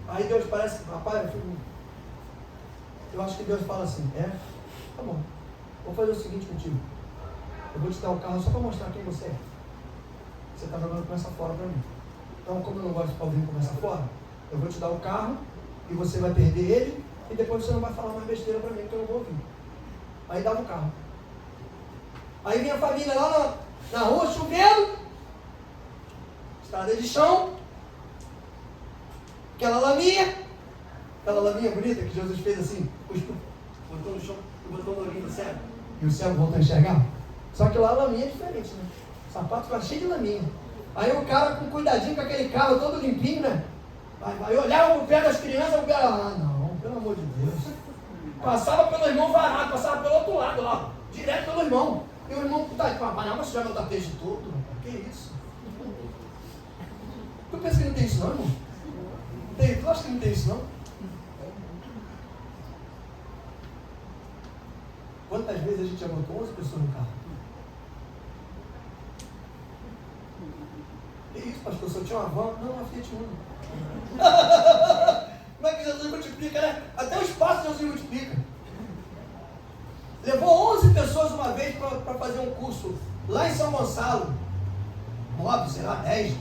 Aí Deus parece, rapaz, eu acho que Deus fala assim, tá bom, vou fazer o seguinte contigo, eu vou te dar o carro só para mostrar quem você é. Você está jogando conversa fora para mim. Então, como eu não gosto de ouvir conversa fora, eu vou te dar o carro, e você vai perder ele, e depois você não vai falar mais besteira para mim, porque eu não vou ouvir. Aí dava o carro. Aí vinha a família lá na rua, chovendo, estrada de chão, aquela laminha bonita que Jesus fez assim, botou no chão e botou no olhinho do cego, e o cego voltou a enxergar. Só que lá a laminha é diferente, né? O sapato fica cheio de laminha. Aí o cara com cuidadinho com aquele carro todo limpinho, né? Aí olhava pro pé das crianças, o cara, não, pelo amor de Deus. Passava pelo irmão varado, passava pelo outro lado lá, direto pelo irmão. E o irmão, mas você já não dá peixe de tudo? Que isso? Tu pensa que não tem isso não, irmão? Tu acha que não tem isso não? Quantas vezes a gente já botou 11 pessoas no carro? Que isso, pastor? Se eu tinha uma van? Não, uma Fiat Uno. Como é que Jesus multiplica, né? Até o espaço Jesus multiplica. Levou 11 pessoas uma vez para fazer um curso lá em São Gonçalo. 9, sei lá, 10.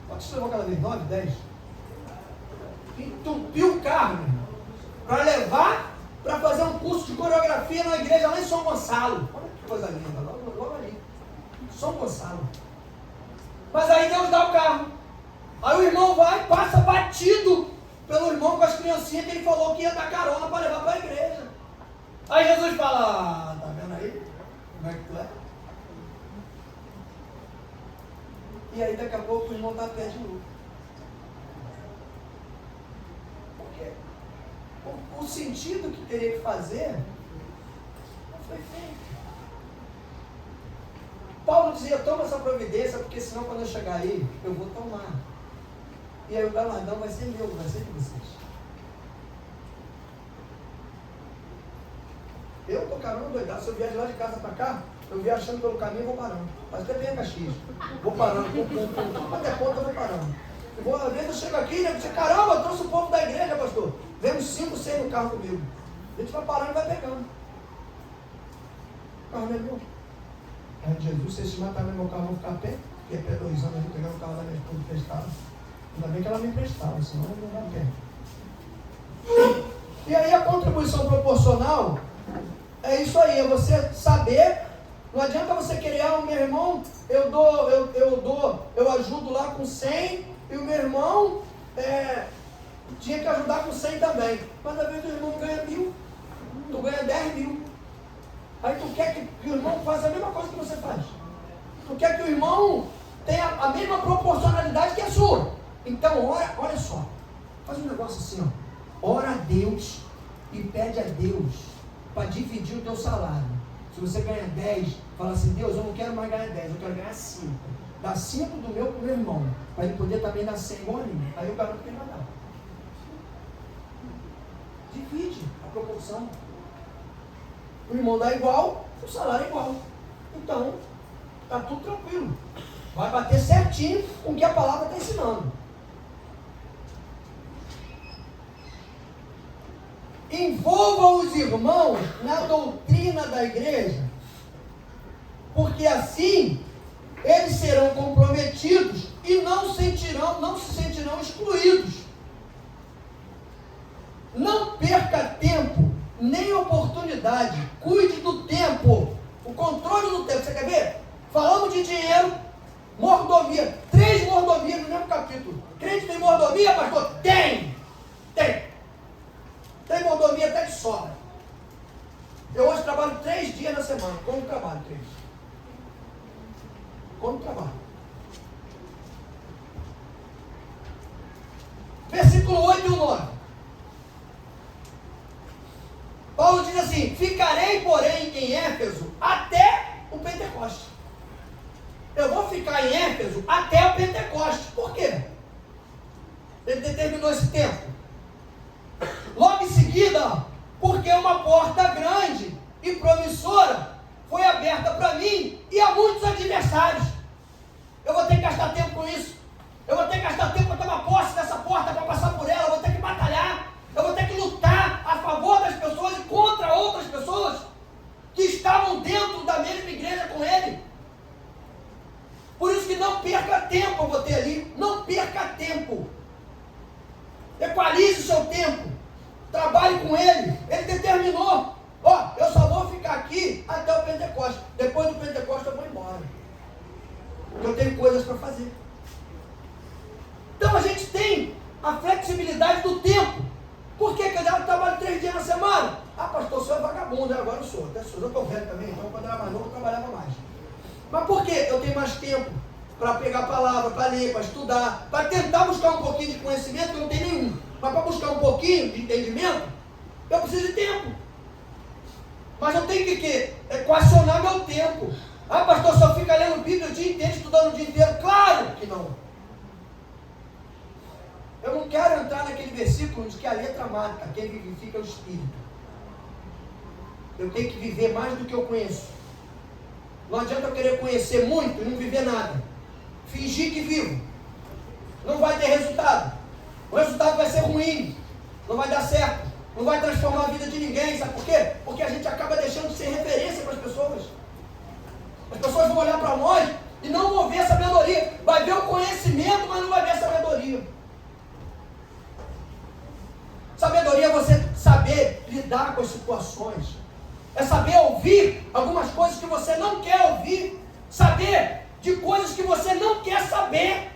Quantos você levou aquela vez? 9, 10? Entupiu o carro para levar para fazer um curso de coreografia na igreja lá em São Gonçalo. coisa linda, logo ali. São Gonçalo. Mas aí Deus dá o carro. Aí o irmão vai, passa batido pelo irmão com as criancinhas que ele falou que ia dar carona para levar para a igreja. Aí Jesus fala, tá vendo aí? Como é que tu é? E aí daqui a pouco o irmão está pé de novo. Por quê? O sentido que teria que fazer não foi feito. Paulo dizia, toma essa providência, porque senão quando eu chegar aí, eu vou tomar. E aí o galardão vai ser meu, vai ser de vocês. Eu tô caramba doidado, se eu viajo lá de casa para cá, eu viajando pelo caminho, vou parando. Mas até bem a Caxias. Vou parando, quando é ponto eu vou parando. Às vezes eu chego aqui e digo, caramba, eu trouxe o povo da igreja, pastor. Vemos 5, 6 no carro comigo. A gente vai parando e vai pegando. O carro não é meu. Aí Jesus, se eles matarem no meu carro, eu vou ficar a pé. Fiquei a pé 2 anos, eu vou pegar o carro da minha esposa emprestado. Ainda bem que ela me emprestava, senão eu não vou a pé. E aí a contribuição proporcional é isso aí, é você saber. Não adianta você querer, meu irmão, eu ajudo lá com 100 e o meu irmão tinha que ajudar com 100 também. Mas às vezes o irmão ganha 1.000, tu ganha 10.000. Aí tu quer que o irmão faça a mesma coisa que você faz. Tu quer que o irmão tenha a mesma proporcionalidade que a sua. Então, olha só, faz um negócio assim, ó. Ora a Deus e pede a Deus para dividir o teu salário. Se você ganha 10, fala assim, Deus, eu não quero mais ganhar 10, eu quero ganhar 5. Dá 5 do meu pro meu irmão, para ele poder também dar 100 igual a mim. Aí eu garanto que ele vai dar. Divide a proporção. O irmão dá igual, o salário é igual. Então, está tudo tranquilo. Vai bater certinho com o que a palavra está ensinando. Envolva os irmãos na doutrina da igreja, porque assim eles serão comprometidos e não se sentirão excluídos. Não perca tempo, nem oportunidade. Cuide do tempo, o controle do tempo. Você quer ver? Falamos de dinheiro, mordomia. 3 mordomias no mesmo capítulo. Crente tem mordomia, pastor? Tem. Tem mordomia até de sobra. Eu hoje trabalho 3 dias na semana. Como trabalho 3? Como trabalho? Versículo 8 e 9. Paulo diz assim, ficarei, porém, em Éfeso até o Pentecoste. Eu vou ficar em Éfeso até o Pentecoste. Por quê? Ele determinou esse tempo. Logo em seguida, porque uma porta grande e promissora foi aberta para mim e a muitos adversários. Eu vou ter que gastar tempo com isso. Eu vou ter que gastar tempo para tomar posse dessa porta, para passar por ela. Eu vou ter que batalhar. Eu vou ter que lutar a favor das pessoas e contra outras pessoas que estavam dentro da mesma igreja com ele. Por isso que não perca tempo, eu botei ali. Não perca tempo. Equalize o seu tempo. Trabalhe com ele. Ele determinou. Eu só vou ficar aqui até o Pentecoste. Depois do Pentecoste eu vou embora. Eu tenho coisas para fazer. Então a gente tem a flexibilidade do tempo. Por que eu trabalho 3 dias na semana? Pastor, o senhor é vagabundo. Agora eu sou. Até sou. Eu estou velho também. Então quando eu era mais novo eu trabalhava mais. Mas por quê? Eu tenho mais tempo para pegar a palavra, para ler, para estudar, para tentar buscar um pouquinho de conhecimento, que eu não tenho nenhum. Mas para buscar um pouquinho de entendimento, eu preciso de tempo. Mas eu tenho que equacionar meu tempo. Pastor, só fica lendo Bíblia o dia inteiro, estudando o dia inteiro. Claro que não. Eu não quero entrar naquele versículo de que a letra mata, quem vivifica é o Espírito. Eu tenho que viver mais do que eu conheço. Não adianta eu querer conhecer muito e não viver nada. Fingir que vivo. Não vai ter resultado. O resultado vai ser ruim. Não vai dar certo. Não vai transformar a vida de ninguém. Sabe por quê? Porque a gente acaba deixando de ser referência para as pessoas. As pessoas vão olhar para nós e não vão ver a sabedoria. Vai ver o conhecimento, mas não vai ver a sabedoria. Sabedoria é você saber lidar com as situações. É saber ouvir algumas coisas que você não quer ouvir. Saber de coisas que você não quer saber.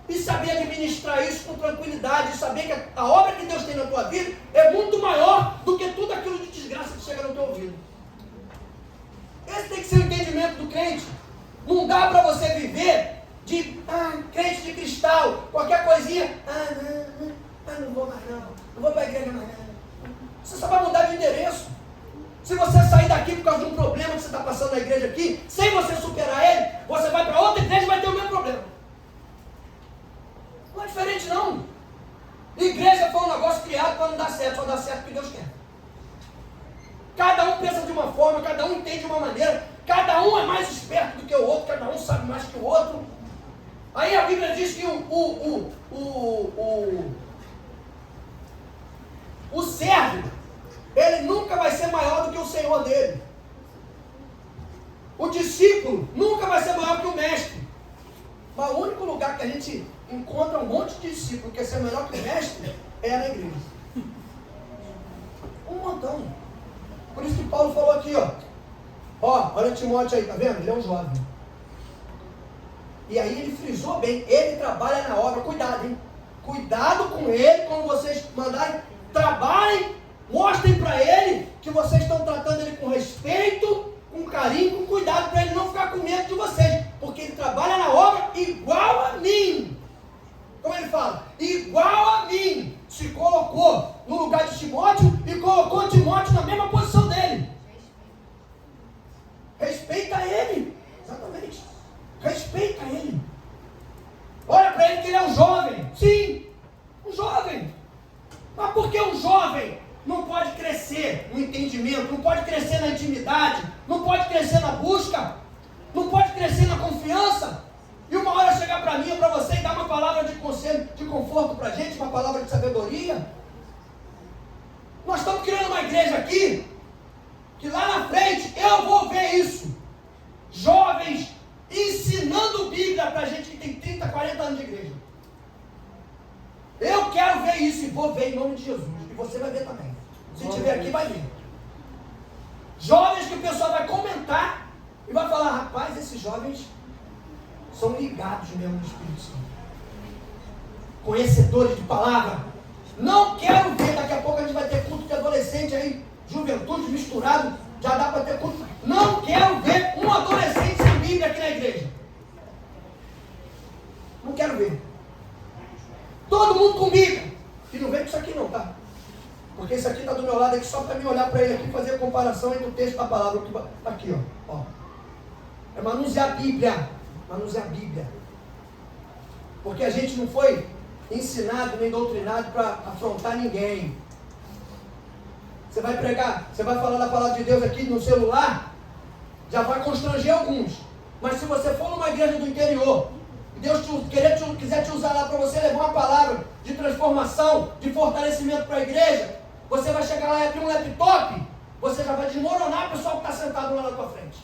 E saber administrar isso com tranquilidade. E saber que a obra que Deus tem na tua vida é muito maior do que tudo aquilo de desgraça que chega no teu ouvido. Esse tem que ser o entendimento do crente. Não dá para você viver de crente de cristal, qualquer coisinha. Não vou mais não. Não vou para a igreja mais não. Você só vai mudar de endereço. Se você sair daqui por causa de um problema que você está passando na igreja aqui, sem você superar ele, você vai para outra igreja e vai ter o mesmo problema. Não é diferente não. Igreja foi um negócio criado para não dar certo, só dá certo o que Deus quer. Cada um pensa de uma forma, cada um entende de uma maneira, cada um é mais esperto do que o outro, cada um sabe mais que o outro. Aí a Bíblia diz que o servo, ele nunca vai ser maior do que o Senhor dele. O discípulo nunca vai ser maior que o mestre. Mas o único lugar que a gente encontra um monte de discípulo que quer ser melhor que o mestre é na igreja. Um montão. Por isso que Paulo falou aqui, olha Timóteo aí, tá vendo? Ele é um jovem. E aí ele frisou bem, ele trabalha na obra, cuidado, hein? Cuidado com ele, quando vocês mandarem, trabalhem, mostrem para ele que vocês estão tratando ele com respeito, com carinho, com cuidado, para ele não ficar com medo de vocês, porque ele trabalha na obra igual a mim. Como ele fala? Igual a mim. Se colocou no lugar de Timóteo e colocou Timóteo na mesma posição dele. Respeita ele. Exatamente. Respeita ele. Olha para ele que ele é um jovem. Sim, um jovem. Mas por que um jovem não pode crescer no entendimento, não pode crescer na intimidade, não pode crescer na busca, não pode crescer na confiança? E uma hora chegar para mim ou para você e dar uma palavra de conselho, de conforto para a gente, uma palavra de sabedoria. Nós estamos criando uma igreja aqui, que lá na frente eu vou ver isso. Jovens ensinando Bíblia para a gente que tem 30, 40 anos de igreja. Eu quero ver isso e vou ver em nome de Jesus. E você vai ver também. Se estiver aqui, vai ver. Jovens que o pessoal vai comentar e vai falar, rapaz, esses jovens são ligados mesmo no Espírito Santo. Conhecedores de palavra. Não quero ver, daqui a pouco a gente vai ter culto de adolescente aí, juventude misturado, já dá para ter culto. Não quero ver um adolescente sem Bíblia aqui na igreja. Não quero ver. Todo mundo com Bíblia. E não vem com isso aqui não, tá? Porque isso aqui está do meu lado aqui só para mim olhar para ele aqui e fazer a comparação entre o texto da palavra. Aqui, ó. É manusear a Bíblia. Manusear a Bíblia. Porque a gente não foi ensinado nem doutrinado para afrontar ninguém. Você vai pregar, você vai falar da palavra de Deus aqui no celular, já vai constranger alguns. Mas se você for numa igreja do interior, e Deus quiser te usar lá para você levar uma palavra de transformação, de fortalecimento para a igreja, você vai chegar lá e abrir um laptop, você já vai desmoronar o pessoal que está sentado lá na tua frente.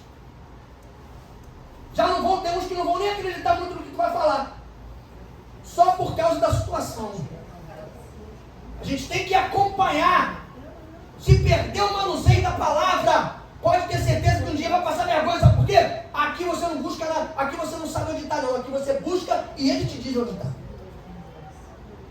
Já não vão ter uns que não vão nem acreditar muito no que tu vai falar. Só por causa da situação. A gente tem que acompanhar. Se perder o manuseio da palavra, pode ter certeza que um dia vai passar vergonha. Sabe por quê? Aqui você não busca nada. Aqui você não sabe onde está não. Aqui você busca e ele te diz onde está.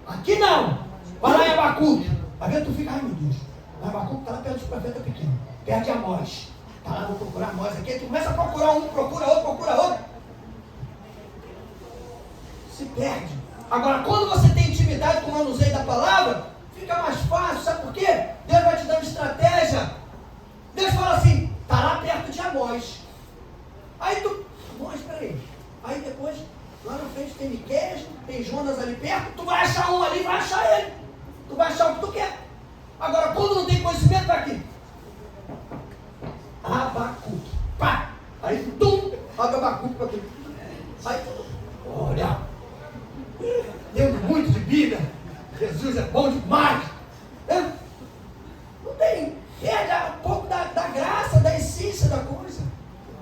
Aqui não. Vai lá em Abacuque. Vai ver, tu fica, ai meu Deus. Abacuque está lá perto dos profetas pequenos. Perto de Amós. Está lá, vou procurar Amós aqui. Tu começa a procurar um, procura outro. Se perde. Agora, quando você tem intimidade com o manuseio da palavra, fica mais fácil. Sabe por quê? Deus vai te dando estratégia. Deus fala assim, está lá perto de Amós. Aí tu, Amós, peraí. Aí depois, lá na frente tem Miqueias, tem Jonas ali perto. Tu vai achar um ali, vai achar ele. Tu vai achar o que tu quer. Agora, quando não tem conhecimento, vai aqui. Abacuque. Pá! Aí, tum! Abre Abacuque para tu. Aí, olha. Deus muito de Bíblia. Jesus é bom demais. Não tem. Perde um pouco da graça, da essência da coisa.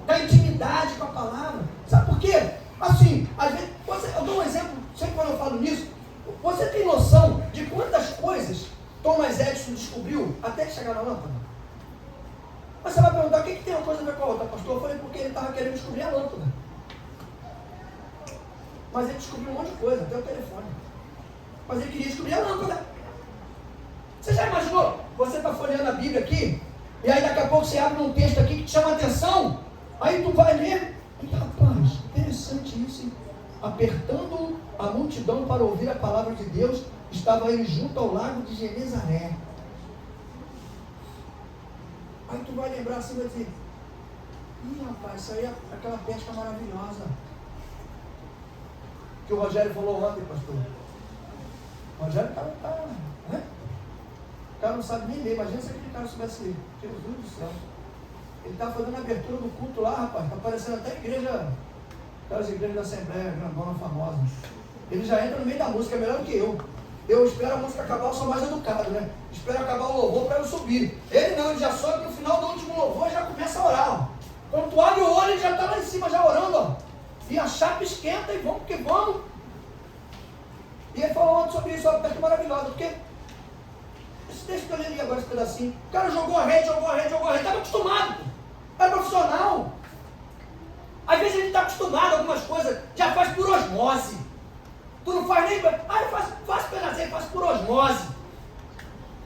Da intimidade com a palavra. Sabe por quê? Assim, às vezes, eu dou um exemplo, sempre quando eu falo nisso. Você tem noção de quantas coisas Thomas Edison descobriu até chegar na lâmpada? Mas sabe Mas o que tem uma coisa a ver com a outra, pastor? Eu falei, porque ele estava querendo descobrir a lâmpada. Mas ele descobriu um monte de coisa, até o telefone. Mas ele queria descobrir a lâmpada. Você já imaginou? Você está folheando a Bíblia aqui, e aí daqui a pouco você abre um texto aqui que te chama a atenção, aí tu vai ler, e rapaz, interessante isso, hein? Apertando a multidão para ouvir a palavra de Deus, estava ele junto ao lago de Genezaré. Aí tu vai lembrar assim, vai dizer, rapaz, isso aí é aquela pesca maravilhosa que o Rogério falou ontem, pastor. O Rogério tá, né? O cara não sabe nem ler, imagina se aquele cara soubesse ler. Jesus do céu. Ele está fazendo a abertura do culto lá, rapaz, está parecendo até igreja, aquelas igrejas da Assembleia, grandona, famosa. Ele já entra no meio da música, é melhor do que eu. Eu espero a música acabar, eu sou mais educado, né? Espero acabar o louvor para eu subir. Ele não, ele já sobe no final do último louvor e já começa a orar, ó. Quando tu abre o olho, ele já está lá em cima, já orando, ó. E a chapa esquenta e vamos que vamos. E ele falou ontem sobre isso, ó, perto maravilhosa, porque esse texto que eu li agora, esse pedacinho, o cara jogou a rede, estava acostumado, é profissional. Às vezes a gente está acostumado a algumas coisas, já faz por osmose. Tu não faz nem, eu faço pedacinho, faz por osmose.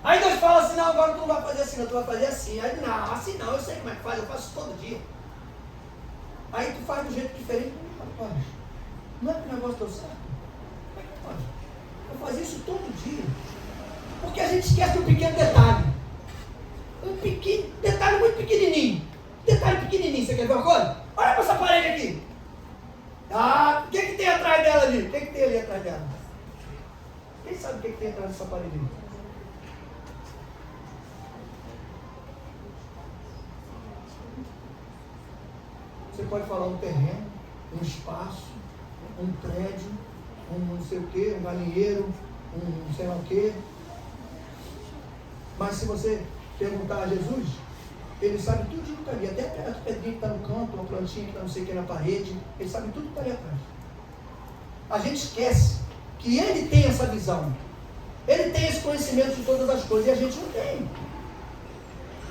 Aí Deus fala assim, não, agora tu não vai fazer assim, não, tu vai fazer assim. Aí não, assim não, eu sei como é que faz, eu faço todo dia. Aí tu faz de um jeito diferente, rapaz, não é que o negócio deu certo? Como é que pode? Eu fazia isso todo dia. Porque a gente esquece um pequeno detalhe. Um pequeno detalhe muito pequenininho. Detalhe pequenininho, você quer ver uma coisa? Olha para essa parede aqui. Ah, o que tem atrás dela ali? O que tem ali atrás dela? Quem sabe o que tem atrás dessa parede ali? Você pode falar um terreno, um espaço, um prédio, um não sei o que, um galinheiro, um sei lá o que. Mas se você perguntar a Jesus, ele sabe tudo que está ali, até a pedrinha que está no canto, uma plantinha que está não sei o que na parede, ele sabe tudo que está ali atrás. A gente esquece que ele tem essa visão, ele tem esse conhecimento de todas as coisas e a gente não tem.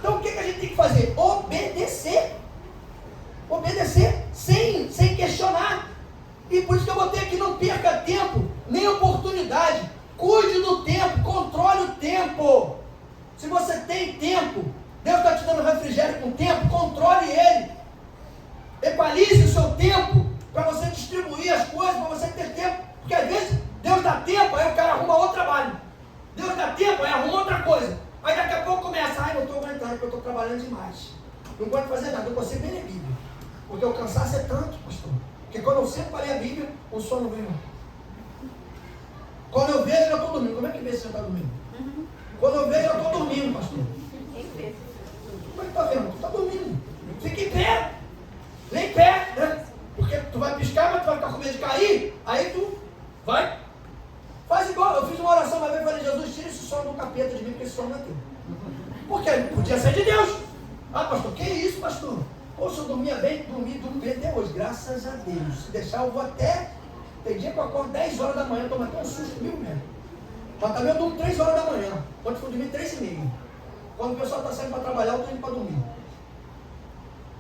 Então o que a gente tem que fazer? Obedecer. Obedecer sem questionar. E por isso que eu botei aqui, não perca tempo, nem oportunidade. Cuide do tempo, controle o tempo. Se você tem tempo, Deus está te dando refrigério com o tempo, controle ele. Equalize o seu tempo para você distribuir as coisas, para você ter tempo. Porque às vezes Deus dá tempo, aí o cara arruma outro trabalho. Deus dá tempo, aí arruma outra coisa. Aí daqui a pouco começa, não estou aguentando, porque eu estou trabalhando demais. Não pode fazer nada, eu consigo nem ler a Bíblia. Porque o cansaço é tanto, pastor. Porque quando eu sento para ler a Bíblia, o sono vem. Quando eu vejo, eu estou dormindo. Como é que vê se você está dormindo? Quando eu vejo, eu estou dormindo, pastor. Como é que está vendo? Tu está dormindo. Fica em pé. Nem em pé, né? Porque tu vai piscar, mas tu vai ficar com medo de cair. Aí tu vai. Faz igual. Eu fiz uma oração uma vez e falei, Jesus, tira esse sono do capeta de mim, porque esse sono não é teu. Porque podia ser de Deus. Ah, pastor, que isso, pastor? Poxa, eu dormia bem, dormi bem até hoje, graças a Deus. Se deixar, eu vou até. Tem dia que eu acordo 10 horas da manhã, tomo até um susto, viu, mesmo? Mas também eu durmo 3 horas da manhã. Quando for dormir, 3h30. Quando o pessoal está saindo para trabalhar, eu estou indo para dormir.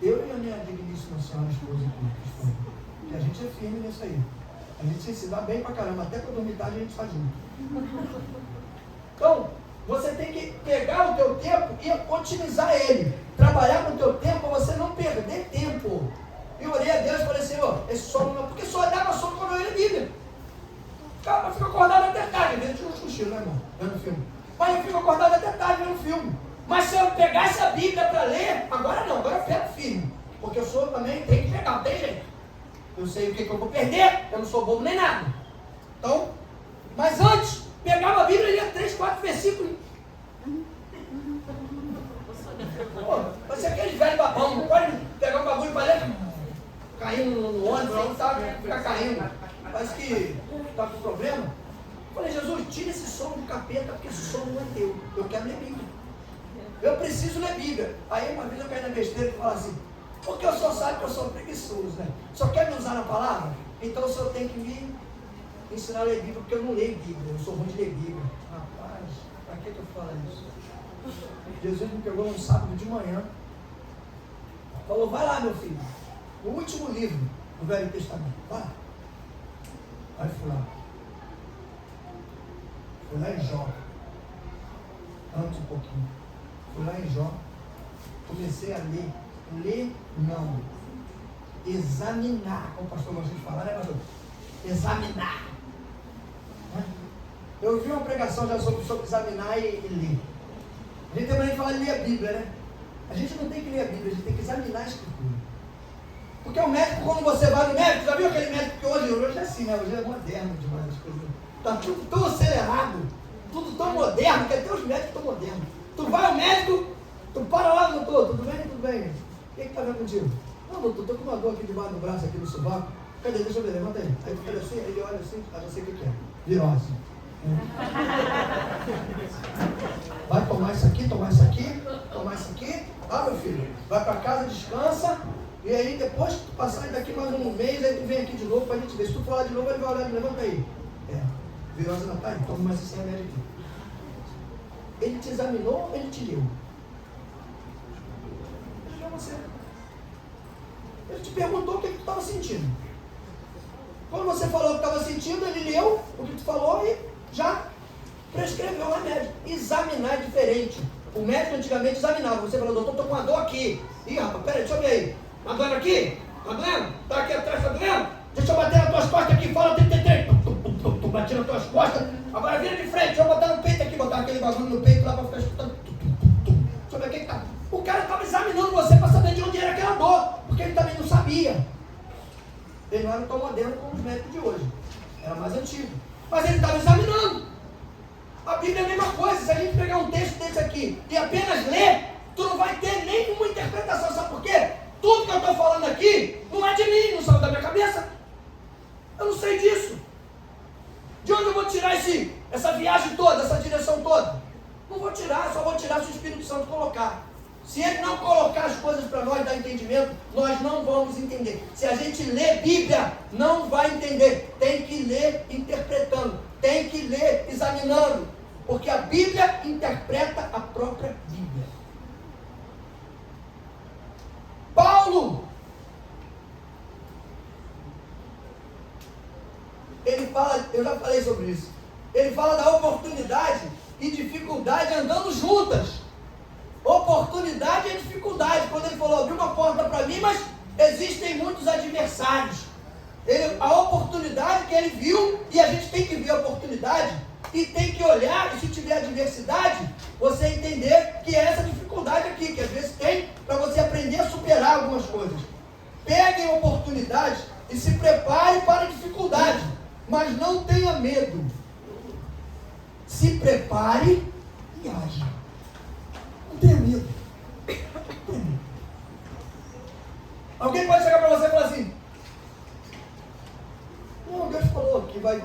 Eu e a minha digníssima senhora esposa aqui, que a gente é firme nisso aí. A gente se dá bem pra caramba, até para dormir tarde a gente faz junto. Então, você tem que pegar o teu tempo e otimizar ele. Trabalhar com o teu tempo para você não perder tempo. Eu orei a Deus e falei, Senhor, esse sono não... Porque só dava sono quando eu ia a Bíblia. Eu fico acordado até tarde, às vezes eu tiro uns cochilos, né, irmão? Vendo filme. Mas eu fico acordado até tarde vendo filme. Mas se eu pegasse a Bíblia para ler, agora não, agora eu pego firme. Porque eu sou também, tem que pegar, não tem jeito. Eu sei o que eu vou perder, eu não sou bobo nem nada. Então, mas antes, pegava a Bíblia e lia 3, 4 versículos. Pô, vai ser aquele velho babão, não pode pegar um bagulho para ler, caindo no ônibus, não sabe, ficar caindo. Parece que está com problema. Eu falei, Jesus, tira esse sono do capeta, porque esse sono não é teu. Eu quero ler Bíblia. Eu preciso ler Bíblia. Aí uma vez eu caí na besteira e falo assim, porque o senhor sabe que eu sou preguiçoso, né? O senhor quer me usar na palavra? Então o senhor tem que me ensinar a ler Bíblia, porque eu não leio Bíblia, eu sou ruim de ler Bíblia. Rapaz, para que eu falo isso? Jesus me pegou num sábado de manhã. Falou, vai lá, meu filho. O último livro do Velho Testamento. Vai lá. Aí fui lá. Fui lá em Jó. Antes um pouquinho. Fui lá em Jó. Comecei a ler. Ler não. Examinar. Como o pastor gosta de falar, né, pastor? Examinar. Eu vi uma pregação já sobre examinar e ler. A gente também fala de ler a Bíblia, né? A gente não tem que ler a Bíblia, a gente tem que examinar a Escritura. Porque o médico, quando você vai no médico, já viu aquele médico que hoje é assim, né? Hoje é moderno demais as coisas. Está tudo tão acelerado, tudo tão moderno, que até os médicos estão modernos. Tu vai ao médico, tu para lá, doutor, tudo bem? Tudo bem. O que está vendo contigo? Não, doutor, estou com uma dor aqui debaixo do braço, aqui no sovaco. Cadê? Deixa eu ver, levanta aí. Aí tu faz assim, ele olha assim, já sei o que é. Virose. Vai tomar isso aqui, tomar isso aqui, tomar isso aqui. Ah, meu filho, vai para casa, descansa. E aí depois que tu passar daqui mais um mês, aí tu vem aqui de novo pra gente ver. Se tu falar de novo, ele vai olhar, levanta aí. Virose não tá aí, toma mais esse remédio aqui. Ele te examinou, ele te leu. Ele leu você. Ele te perguntou o que tu estava sentindo. Quando você falou o que estava sentindo, ele leu o que tu falou e já prescreveu o remédio. Examinar é diferente. O médico antigamente examinava. Você falou, doutor, estou com uma dor aqui. Ih, rapaz, peraí, deixa eu ver aí. Tá doendo aqui? Tá doendo? Tá aqui atrás, tá doendo? Deixa eu bater nas tuas costas aqui, fala, tu bati nas tuas costas. Agora vira de frente, deixa eu botar no peito aqui, botar aquele bagulho no peito lá pra ficar escutando. Deixa eu ver o que tá. O cara estava examinando você para saber de onde era aquela dor, porque ele também não sabia. Ele não era tão moderno como os médicos de hoje, era mais antigo. Mas ele estava examinando. A Bíblia é a mesma coisa. Se a gente pegar um texto desse aqui e apenas ler, tu não vai ter nenhuma interpretação. Sabe por quê? Tudo que eu estou falando aqui não é de mim, não saiu da minha cabeça. Eu não sei disso. De onde eu vou tirar essa viagem toda, essa direção toda? Não vou tirar, só vou tirar se o Espírito Santo colocar. Se ele não colocar as coisas para nós, dar entendimento, nós não vamos entender. Se a gente lê Bíblia, não vai entender. Tem que ler interpretando, tem que ler examinando, porque a Bíblia interpreta a própria Bíblia. Paulo, ele fala, eu já falei sobre isso, ele fala da oportunidade e dificuldade andando juntas. Oportunidade e dificuldade. Quando ele falou, abriu uma porta para mim, mas existem muitos adversários. A oportunidade que ele viu, e a gente tem que ver a oportunidade, e tem que olhar, e se tiver adversidade, você entender que é essa dificuldade aqui, que às vezes tem, para você aprender a superar algumas coisas. Peguem oportunidades e se preparem para a dificuldade, mas não tenha medo. Se prepare e haja. Não tenha medo. Alguém pode chegar para você e falar assim: não, Deus falou que vai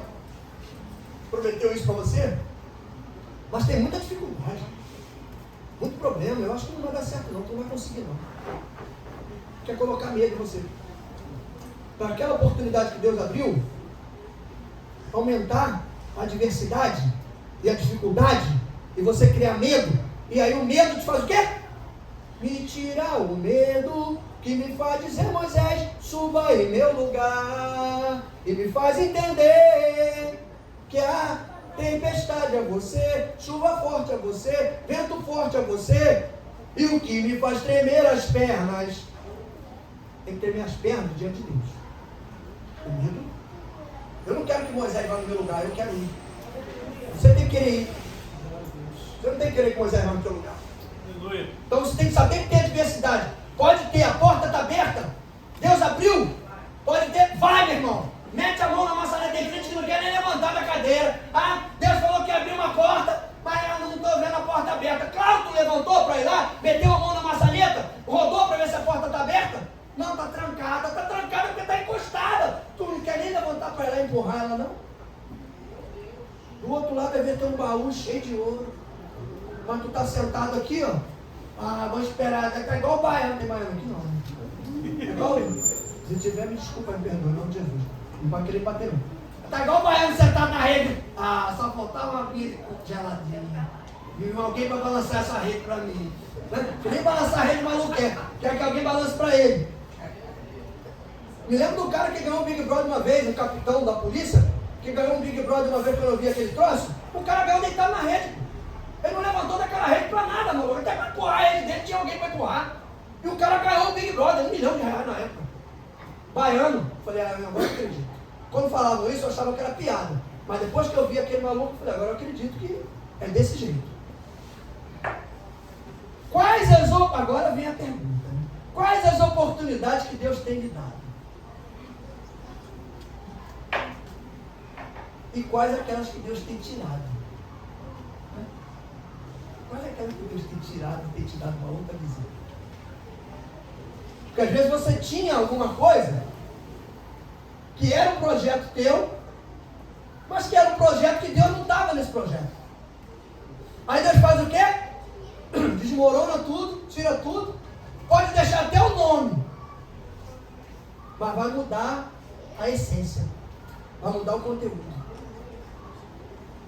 prometeu isso para você, mas tem muita dificuldade, muito problema, eu acho que não vai dar certo não, tu não vai conseguir não. Quer colocar medo em você. Para aquela oportunidade que Deus abriu, aumentar a adversidade e a dificuldade, e você criar medo, e aí o medo te faz o quê? Me tira o medo que me faz dizer, Moisés, suba em meu lugar, e me faz entender que a tempestade é você, chuva forte é você, vento forte é você, e o que me faz tremer as pernas, tem que tremer as pernas diante de Deus. O medo. Eu não quero que Moisés vá no meu lugar, eu quero ir. Você tem que querer ir. Você não tem que querer que Moisés vá no teu lugar. Então você tem que saber que tem adversidade. Pode ter, a porta está aberta. Deus abriu. Pode ter, vai, meu irmão. Mete a mão na maçaneta, tem gente que não quer nem levantar da cadeira. Ah, Deus falou que abriu uma porta, mas eu não estou vendo a porta aberta. Claro, tu levantou para ir lá, meteu a mão na maçaneta, rodou para ver se a porta está aberta. Não, está trancada porque está encostada. Tu não quer nem levantar para ir lá e empurrar ela, não. Do outro lado vai ver ter um baú cheio de ouro. Mas tu está sentado aqui, ó. Ah, vou esperar. Está igual o baiano, tem baiano aqui não. É igual eu. Se tiver, me desculpa, me perdoe, em nome de Jesus. Não vai querer bater não. Está igual o baiano sentado na rede. Ah, só faltava uma bíblia geladinha. Alguém para balançar essa rede para mim. Nem balançar a rede maluco quer que alguém balance para ele. Me lembro do cara que ganhou um Big Brother uma vez, o capitão da polícia, que ganhou um Big Brother uma vez quando eu vi aquele troço. O cara ganhou deitado na rede. Ele não levantou daquela rede para nada, maluco. Até para empurrar a rede dele tinha alguém para empurrar. E o cara ganhou o Big Brother, R$1 milhão na época. Baiano. Falei, meu irmão, não acredito. Quando falavam isso, eu achava que era piada. Mas depois que eu vi aquele maluco, eu falei, agora eu acredito que é desse jeito. Agora vem a pergunta. Quais as oportunidades que Deus tem lhe dado? E quais aquelas que Deus tem tirado? Quais aquelas que Deus tem tirado e tem te dado uma outra visão? Porque às vezes você tinha alguma coisa que era um projeto teu, mas que era um projeto que Deus não estava nesse projeto. Aí Deus faz o quê? Desmorona tudo, tira tudo, pode deixar até o nome, mas vai mudar a essência, vai mudar o conteúdo,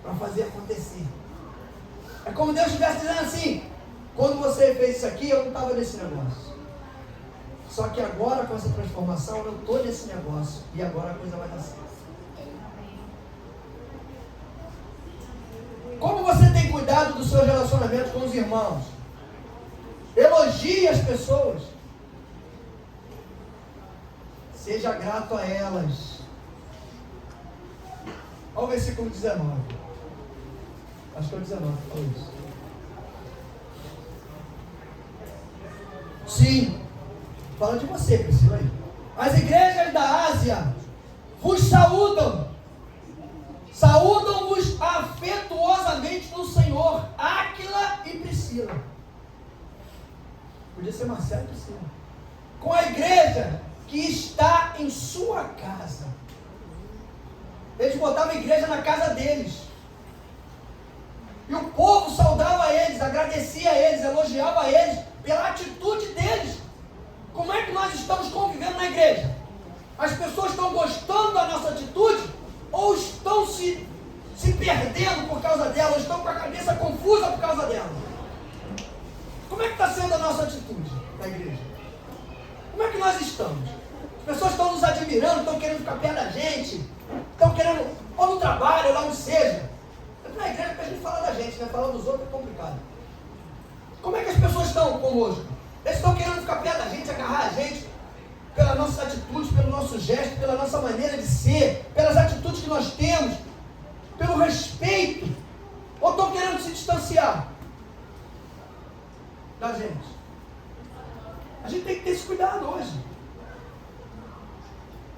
para fazer acontecer. É como Deus estivesse dizendo assim, quando você fez isso aqui, eu não estava nesse negócio. Só que agora, com essa transformação, eu estou nesse negócio, e agora a coisa vai dar certo. Como você tem cuidado dos seus relacionamentos com os irmãos? Elogie as pessoas. Seja grato a elas. Olha o versículo 19. Acho que é o 19 que falou isso. Sim. Fala de você, Priscila aí. As igrejas da Ásia vos saúdam. Saúdam-vos afetuosamente no Senhor, Áquila e Priscila. Podia ser Marcelo e Priscila. Com a igreja que está em sua casa. Eles botavam a igreja na casa deles. E o povo saudava eles, agradecia a eles, elogiava a eles pela atitude deles. Como é que nós estamos convivendo na igreja? As pessoas estão gostando da nossa atitude? Ou estão se perdendo por causa dela, ou estão com a cabeça confusa por causa dela? Como é que está sendo a nossa atitude na igreja? Como é que nós estamos? As pessoas estão nos admirando, estão querendo ficar perto da gente, estão querendo, ou no trabalho, ou lá onde seja. Na igreja é para a gente falar da gente, né? Falar dos outros é complicado. Como é que as pessoas estão conosco? Eles estão querendo ficar perto da gente, agarrar a gente, pelas nossas atitudes, pelo nosso gesto, pela nossa maneira de ser, pelas atitudes que nós temos, pelo respeito, ou estão querendo se distanciar da gente? A gente tem que ter esse cuidado hoje.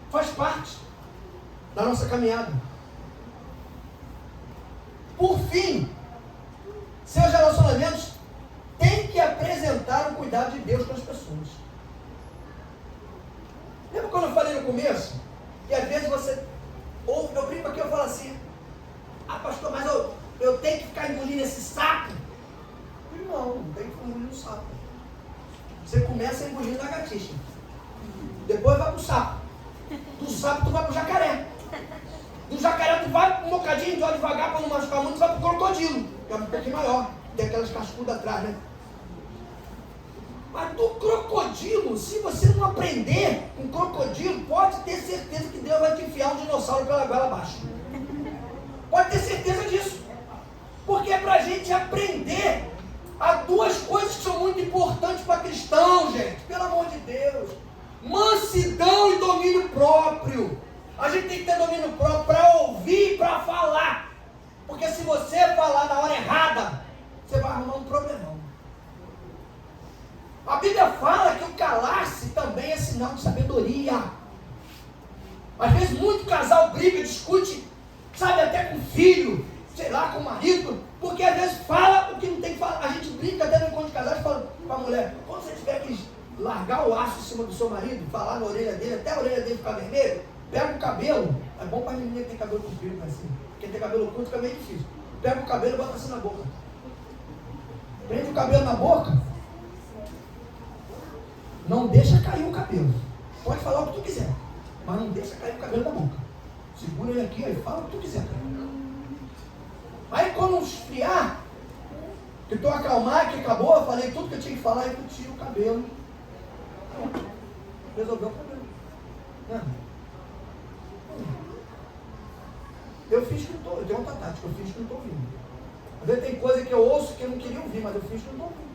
Faz parte da nossa caminhada. Por fim, seus relacionamentos têm que apresentar o cuidado de Deus com as pessoas. Lembra quando eu falei no começo? Que às vezes você ouve, eu brinco aqui, eu falo assim, pastor, mas eu tenho que ficar engolindo esse sapo? Não tem que ficar engolindo o sapo. Você começa engolindo a lagartixa. Depois vai pro sapo. Do sapo tu vai pro jacaré. Do jacaré tu vai um bocadinho de óleo devagar para não machucar muito, tu vai pro crocodilo, que é um pouquinho maior, tem aquelas cascudas atrás, né? Mas do crocodilo, se você não aprender com crocodilo, pode ter certeza que Deus vai te enfiar um dinossauro pela goela abaixo. Pode ter certeza disso. Porque é para a gente aprender a duas coisas que são muito importantes para cristão, gente. Pelo amor de Deus. Mansidão e domínio próprio. A gente tem que ter domínio próprio para ouvir e para falar. Porque se você falar na hora errada, você vai arrumar um problemão. A Bíblia fala que o calar-se também é sinal de sabedoria. Às vezes muito casal briga, discute, sabe, até com o filho, sei lá, com o marido, porque às vezes fala o que não tem que falar. A gente brinca até no encontro de casais, fala para a mulher, quando você tiver que largar o aço em cima do seu marido, falar na orelha dele, até a orelha dele ficar vermelha, pega o cabelo, é bom para a menina que tem cabelo comprido, assim, quem tem cabelo curto fica meio difícil. Pega o cabelo e bota assim na boca. Prende o cabelo na boca. Não deixa cair o cabelo. Pode falar o que tu quiser, mas não deixa cair o cabelo da boca. Segura ele aqui e fala o que tu quiser. Aí quando esfriar, Tentou acalmar, que acabou, eu falei tudo que eu tinha que falar e curti o cabelo. Resolveu o problema. Eu fiz que não estou, eu tenho outra tática, eu fiz que não estou ouvindo. Às vezes tem coisa que eu ouço que eu não queria ouvir, mas eu fiz que não estou ouvindo.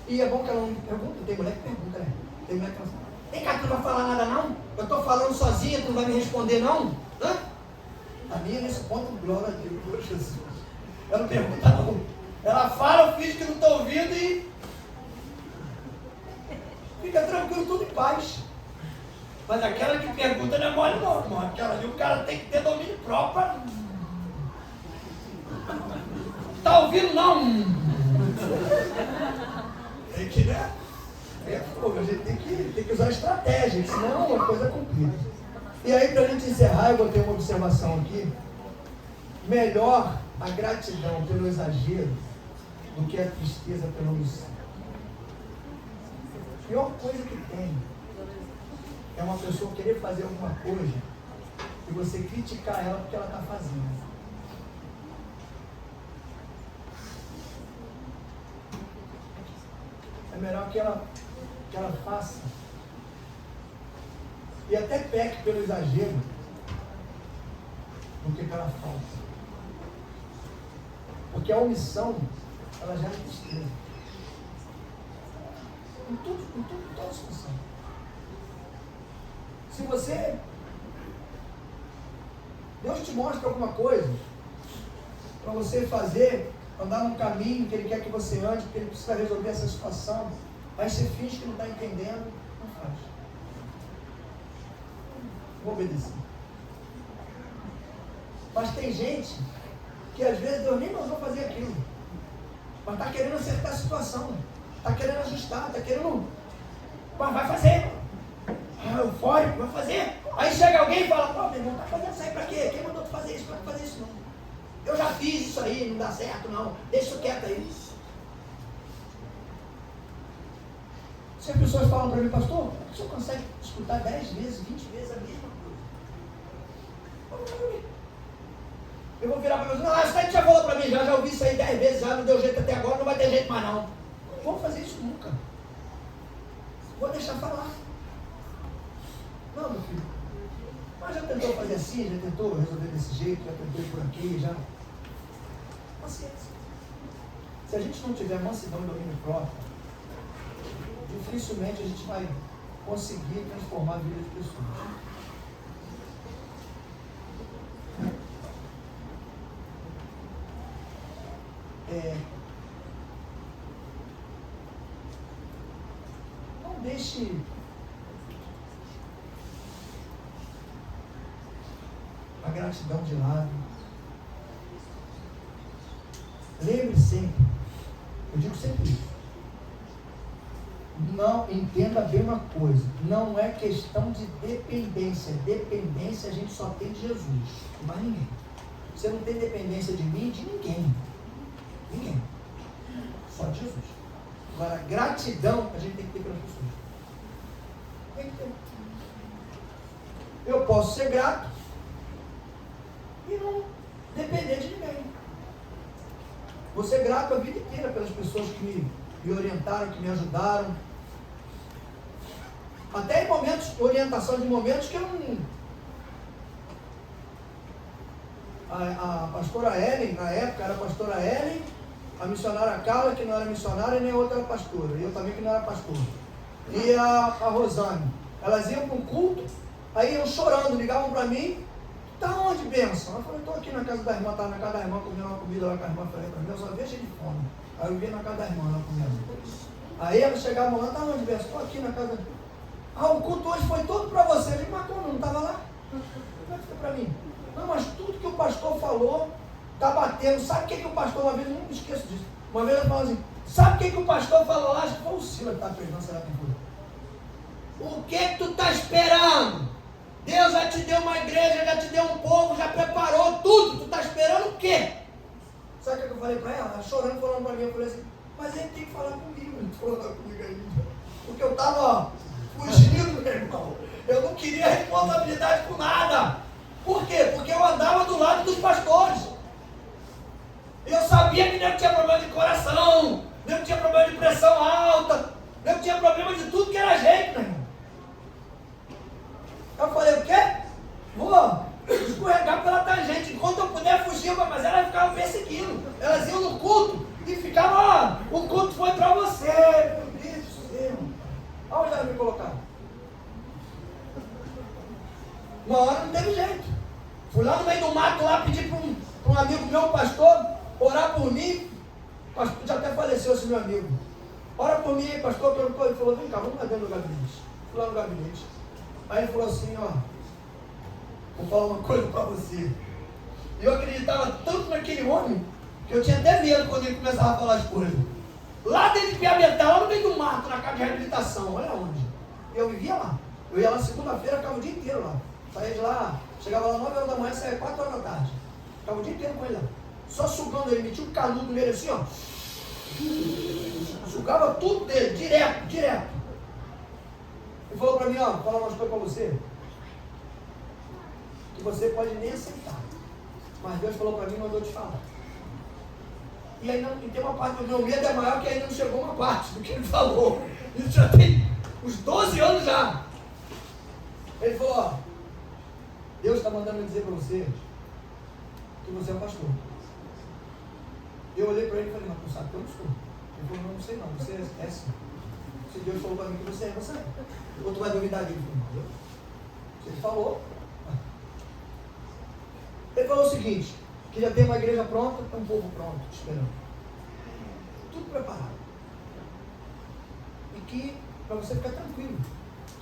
E é bom que ela não me pergunta, tem mulher que pergunta, né? Tem mulher que fala assim, vem cá, tu não vai falar nada não? Eu estou falando sozinha, tu não vai me responder não? Hã? A minha nesse ponto, glória a Deus, glória a Jesus. Ela não pergunta não. Ela fala, eu fiz que não estou ouvindo e fica tranquilo, tudo em paz. Mas aquela que pergunta não é mole não, irmão. Aquela ali o cara tem que ter domínio próprio. Tá ouvindo não? Tem que, né? A gente tem que usar estratégia, senão a coisa complica. E aí, para a gente encerrar, eu botei uma observação aqui. Melhor a gratidão pelo exagero do que a tristeza pela omissão. A pior coisa que tem é uma pessoa querer fazer alguma coisa e você criticar ela porque ela está fazendo. É melhor que ela faça e até peque pelo exagero do que pela falta. Porque a omissão, ela gera tristeza. Em toda situação. Se Deus te mostra alguma coisa para você fazer, andar num caminho que Ele quer que você ande, porque Ele precisa resolver essa situação, mas você finge que não está entendendo, não faz. Vou obedecer. Mas tem gente que às vezes Deus nem mandou fazer aquilo, mas está querendo acertar a situação, está querendo ajustar, está querendo, mas vai fazer, eufórico, vai fazer. Aí chega alguém e fala, pô, meu irmão, tá fazendo isso aí pra quê? Quem mandou tu fazer isso? Para não fazer isso não. Eu já fiz isso aí, não dá certo não, deixa isso quieto aí. Se as pessoas falam para mim, pastor, o senhor consegue escutar 10 vezes, 20 vezes a mesma coisa? Eu vou virar para você, não, isso aí já falou para mim, já ouvi isso aí 10 vezes, já não deu jeito até agora, não vai ter jeito mais não. Não vou fazer isso nunca. Vou deixar falar. Não, meu filho. Mas já tentou fazer assim, já tentou resolver desse jeito, já tentou ir por aqui, já. Paciência. Se a gente não tiver mansidão e domínio próprio, dificilmente a gente vai conseguir transformar a vida de pessoas. Não deixe a gratidão de lado. Lembre sempre, eu digo sempre isso. Não, entenda bem uma coisa, não é questão de dependência. Dependência a gente só tem de Jesus, de mais ninguém. Você não tem dependência de mim, de ninguém. Ninguém. Só de Jesus. Agora, gratidão a gente tem que ter pelas pessoas. Tem que ter. Eu posso ser grato e não depender de ninguém. Vou ser grato a vida inteira pelas pessoas que me orientaram, que me ajudaram. Até em momentos, orientação de momentos que eu não... A pastora Ellen, na época, era a pastora Ellen, a missionária Carla, que não era missionária, e nem a outra era pastora, e eu também que não era pastor. E a Rosane. Elas iam para um culto, aí iam chorando, ligavam para mim, tá onde, bênção? Eu falei, estou aqui na casa da irmã, estava na casa da irmã, comendo uma comida lá com a irmã, falei para mim, eu só vejo de fome. Aí eu vi na casa da irmã lá comendo. Aí elas chegavam lá, tá onde, bênção? Estou aqui na casa da... o culto hoje foi todo para você. Eu disse, mas como, não estava lá? Como é que fica para mim? Não, mas tudo que o pastor falou está batendo. Sabe o que o pastor, uma vez, eu não me esqueço disso. Uma vez eu falo assim, sabe o que o pastor falou lá? Acho que foi o Silas que estava pregando, será que foi? O que tu está esperando? Deus já te deu uma igreja, já te deu um povo, já preparou tudo. Tu está esperando o quê? Sabe o que eu falei para ela? Ela chorando, falando para mim. Eu falei assim, mas ele tem que falar comigo. Ele falou comigo ainda. Porque eu estava fugindo, meu irmão. Eu não queria responsabilidade com nada. Por quê? Porque eu andava do lado dos pastores. Eu sabia que não tinha problema de coração, não tinha problema de pressão alta, não tinha problema de tudo que era jeito, meu irmão. Eu falei, o quê? Vou escorregar pela tangente. Enquanto eu puder fugir, mas elas ficavam perseguindo. Elas iam no culto e ficavam, ó, o culto foi para você. Meu Deus do céu. Aonde elas me colocaram? Uma hora não teve jeito. Fui lá no meio do mato, lá pedi para um amigo meu, pastor, orar por mim. O pastor já até faleceu, esse meu amigo. Ora por mim aí, pastor, que eu não estou. Ele falou, vem cá, vamos lá dentro do gabinete. Fui lá no gabinete. Aí ele falou assim, ó, vou falar uma coisa para você. Eu acreditava tanto naquele homem, que eu tinha até medo quando ele começava a falar as coisas. Lá dentro de Piametá, lá no meio do mato, na casa de reabilitação, olha onde. Eu vivia lá. Eu ia lá segunda-feira, ficava o dia inteiro lá. Saía de lá, chegava lá 9 horas da manhã, saía 4 horas da tarde. Ficava o dia inteiro com ele lá. Só sugando ele, metia um canudo nele assim, ó. Sugava tudo dele, direto. Ele falou para mim, ó, vou falar umas coisas para você. Que você pode nem aceitar. Mas Deus falou para mim, mandou te falar. E aí não, tem uma parte do meu medo é maior que ainda não chegou uma parte do que ele falou. Isso já tem uns 12 anos já. Ele falou, ó, Deus está mandando eu dizer para você que você é um pastor. Eu olhei para ele e falei, mas tu sabe que eu não sou. Ele falou, não sei não, você é sim. Se Deus falou para mim que você é, você é. Ou tu vai duvidar dele? Se ele falou. Ele falou o seguinte, que já tem uma igreja pronta, um povo pronto, esperando. Tudo preparado. E que, para você ficar tranquilo,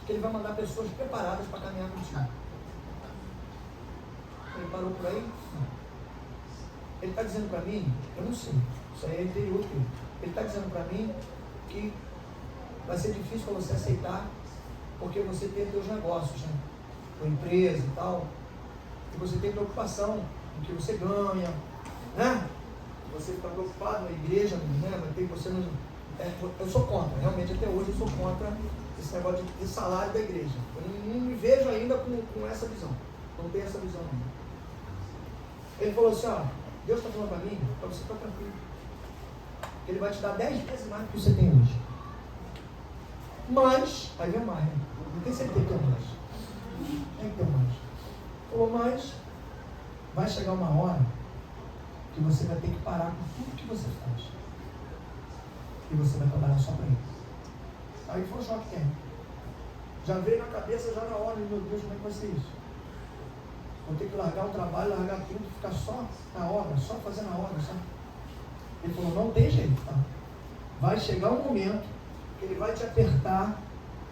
que ele vai mandar pessoas preparadas para caminhar contigo. Ele parou por aí? Não. Ele está dizendo para mim, eu não sei, isso aí é interior dele. Ele está dizendo para mim que vai ser difícil para você aceitar, porque você tem seus negócios, né? Tua empresa e tal, e você tem preocupação com o que você ganha, né? Você fica preocupado na igreja, né? Você não, eu sou contra, realmente até hoje eu sou contra esse negócio de salário da igreja. Eu não me vejo ainda com essa visão, não tenho essa visão ainda. Ele falou assim, ó, Deus está falando para mim, para você ficar tranquilo. Ele vai te dar 10 vezes mais do que você tem hoje. Mas, aí vem mais, né? Não tem certeza que tem mais. Tem que ter mais. Falou, mas vai chegar uma hora que você vai ter que parar com tudo que você faz. E você vai trabalhar só para ele. Aí foi o choque tem. Já veio na cabeça, já na hora, meu Deus, como é que vai ser isso? Vou ter que largar o trabalho, largar tudo, ficar só na obra, só fazendo a obra, sabe? Ele falou, não tem jeito, tá? Vai chegar um momento que ele vai te apertar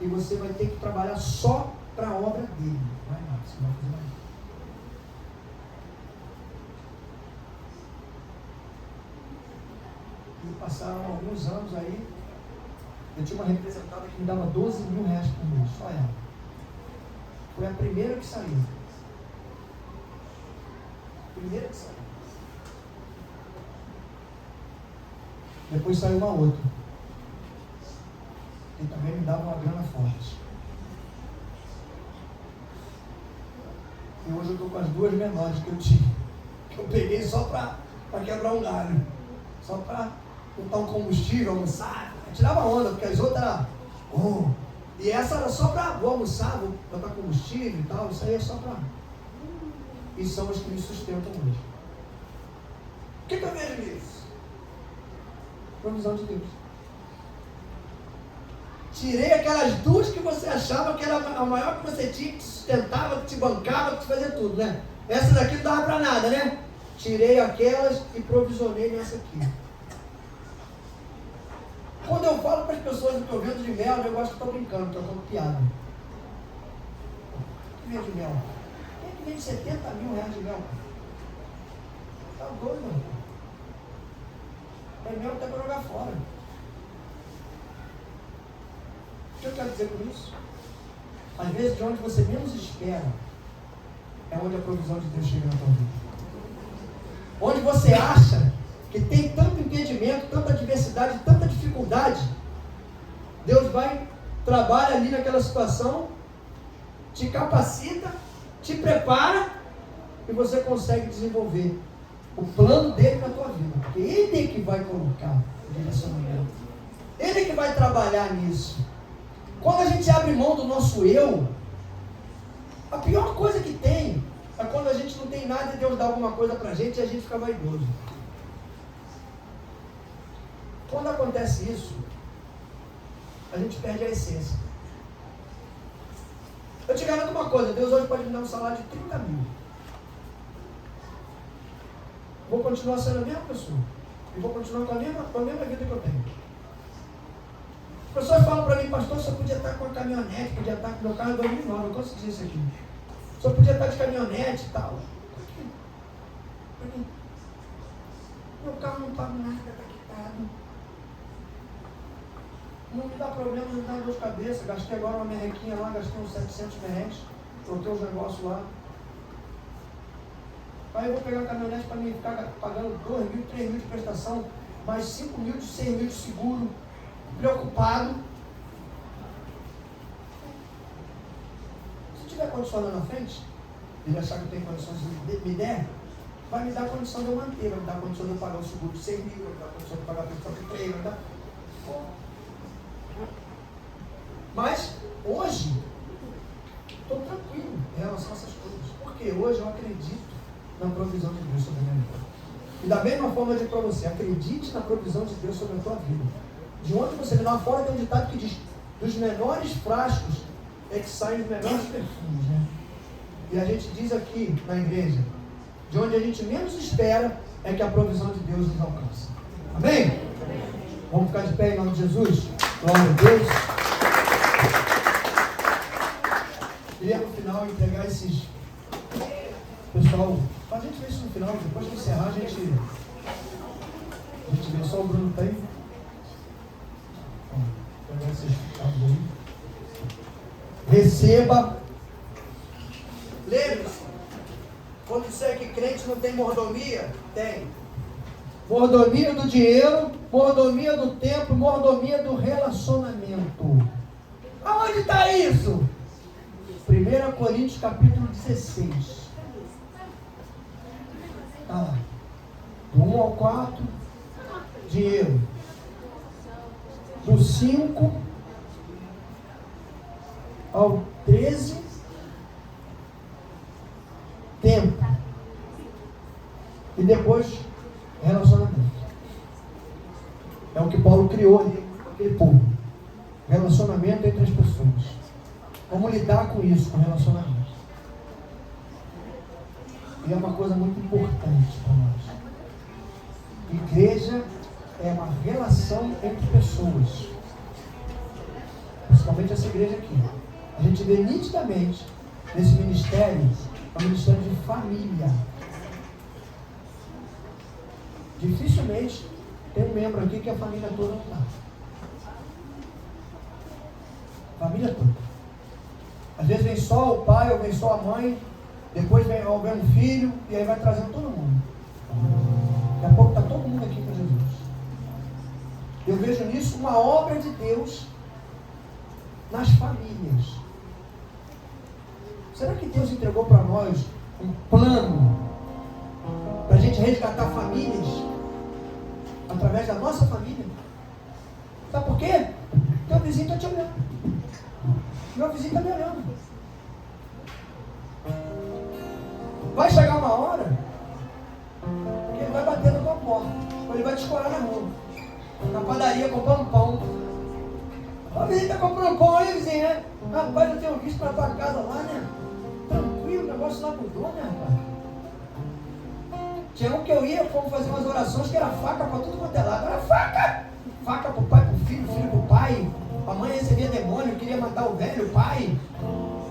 e você vai ter que trabalhar só para a obra dele. Vai lá, você não vai fazer mais. E passaram alguns anos aí, eu tinha uma representada que me dava 12 mil reais por mês, só ela. Foi a primeira que saiu. Primeira que saiu. Depois saiu uma outra. Que também me dava uma grana forte. E hoje eu estou com as duas menores que eu tinha. Que eu peguei só para quebrar um galho. Só para botar um combustível, almoçar. Eu tirava onda, porque as outras eram... Oh. E essa era só para vou almoçar, vou botar combustível e tal. Isso aí é só para... E são os que me sustentam hoje. O que eu vejo nisso? Provisão de Deus. Tirei aquelas duas que você achava que era a maior que você tinha, que te sustentava, que te bancava, que te fazia tudo, né? Essa daqui não dava para nada, né? Tirei aquelas e provisionei nessa aqui. Quando eu falo para as pessoas do que eu vendo de mel, eu gosto que estou brincando, estou falando piada. Que vende de mel? Quem é que vende 70 mil reais de mel? Tá doido, mano. É mel até para jogar fora. O que eu quero dizer com isso? Às vezes, de onde você menos espera, é onde a provisão de Deus chega na tua vida. Onde você acha que tem tanto impedimento, tanta adversidade, tanta dificuldade, Deus vai, trabalha ali naquela situação, te capacita, te prepara e você consegue desenvolver o plano dele na tua vida. Porque ele é que vai colocar o direcionamento. Ele é que vai trabalhar nisso. Quando a gente abre mão do nosso eu, a pior coisa que tem é quando a gente não tem nada e Deus dá alguma coisa pra gente e a gente fica vaidoso. Quando acontece isso, a gente perde a essência. Eu te garanto uma coisa, Deus hoje pode me dar um salário de 30 mil. Vou continuar sendo a mesma pessoa. E vou continuar com a mesma vida que eu tenho. As pessoas falam para mim, pastor, você podia estar com a caminhonete, podia estar com meu carro 2009, eu consegui isso aqui. Só podia estar de caminhonete e tal. Por quê? Meu carro não paga nada, está quitado. Não me dá problema, não me dá dor de cabeça. Gastei agora uma merrequinha lá, gastei uns 700 merréis, troquei os negócios lá. Aí eu vou pegar a caminhonete para mim ficar pagando 2 mil, 3 mil de prestação, mais 5 mil, 6 mil de seguro, preocupado. Se tiver condição lá na frente, ele achar que tem condições de me der, vai me dar condição de eu manter, vai me dar condição de eu pagar o seguro de 6 mil, vai me dar condição de pagar a prestação de 3, vai me dar... Mas, hoje, estou tranquilo em relação a essas coisas. Porque hoje eu acredito na provisão de Deus sobre a minha vida. E da mesma forma eu digo para você, acredite na provisão de Deus sobre a tua vida. De onde você vem lá fora tem um ditado que diz, dos menores frascos é que saem os menores perfumes, né? E a gente diz aqui na igreja, de onde a gente menos espera é que a provisão de Deus nos alcança. Amém? Vamos ficar de pé em nome de Jesus? Glória a Deus. Queria no final entregar esses... Pessoal, a gente vê isso no final, depois de encerrar a gente vê, só o Bruno tem. Vou pegar esses cabos aí. Receba. Lembre-se, quando disser que crente não tem mordomia, tem. Mordomia do dinheiro, mordomia do tempo, mordomia do relacionamento. Aonde está isso? 1 Coríntios capítulo 16. Está lá. Do 1 ao 4, dinheiro. Do 5 ao 13, tempo. E depois, relacionamento. É o que Paulo criou ali com aquele povo. Relacionamento entre as pessoas. Como lidar com isso, com relacionamento. E é uma coisa muito importante para nós. Igreja é uma relação entre pessoas. Principalmente essa igreja aqui. A gente vê nitidamente nesse ministério, é um ministério de família. Dificilmente tem um membro aqui que a família toda não está. Família toda. Às vezes vem só o pai ou vem só a mãe, depois vem um filho e aí vai trazendo todo mundo. Daqui a pouco está todo mundo aqui com Jesus. Eu vejo nisso uma obra de Deus nas famílias. Será que Deus entregou para nós um plano para a gente resgatar famílias através da nossa família? Sabe por quê? Teu vizinho está te olhando. Meu vizinho está me olhando. Vai chegar uma hora que ele vai bater na tua porta. Ou ele vai te escorar na rua. Na padaria comprando pão. O vizinho está comprando pão aí, vizinho, né? Rapaz, eu tenho visto para tua casa lá, né? Tranquilo, o negócio lá mudou, né, rapaz? Tinha um que eu ia, fomos fazer umas orações que era faca para tudo quanto é lado. Era faca! Faca para o pai, para o filho, filho para o pai. A mãe recebia demônio, queria matar o velho, o pai.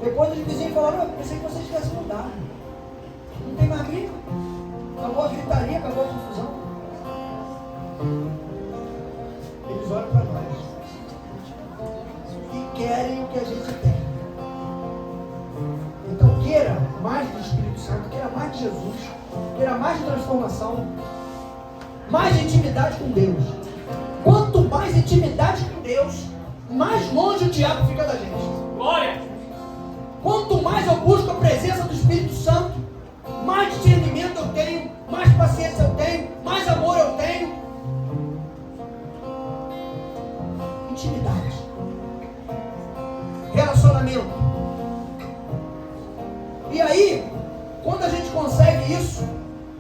Depois os vizinhos falaram, eu pensei que vocês tivessem mudado. Não tem mais briga. Acabou a gritaria, acabou a confusão. Eles olham para nós e querem o que a gente tem. Então queira mais do Espírito Santo, queira mais de Jesus, queira mais de transformação, mais de intimidade com Deus. Quanto mais intimidade com Deus, mais longe o diabo fica da gente. Glória! Quanto mais eu busco a presença do Espírito Santo, mais discernimento eu tenho, mais paciência Relacionamento. E aí, quando a gente consegue isso,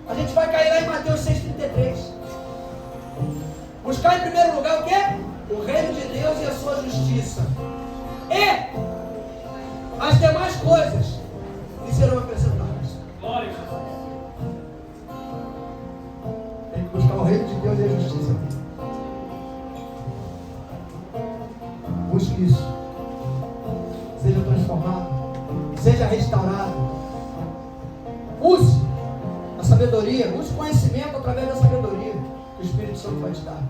a gente vai cair lá em Mateus 6,33. Buscar em primeiro lugar o quê? O reino de Deus e a sua justiça. E as demais coisas lhe serão acrescentadas. Glória a Deus. Tem que buscar o reino de Deus e a justiça. Busque isso. Seja transformado. Seja restaurado. Use a sabedoria. Use o conhecimento através da sabedoria que o Espírito Santo vai te dar.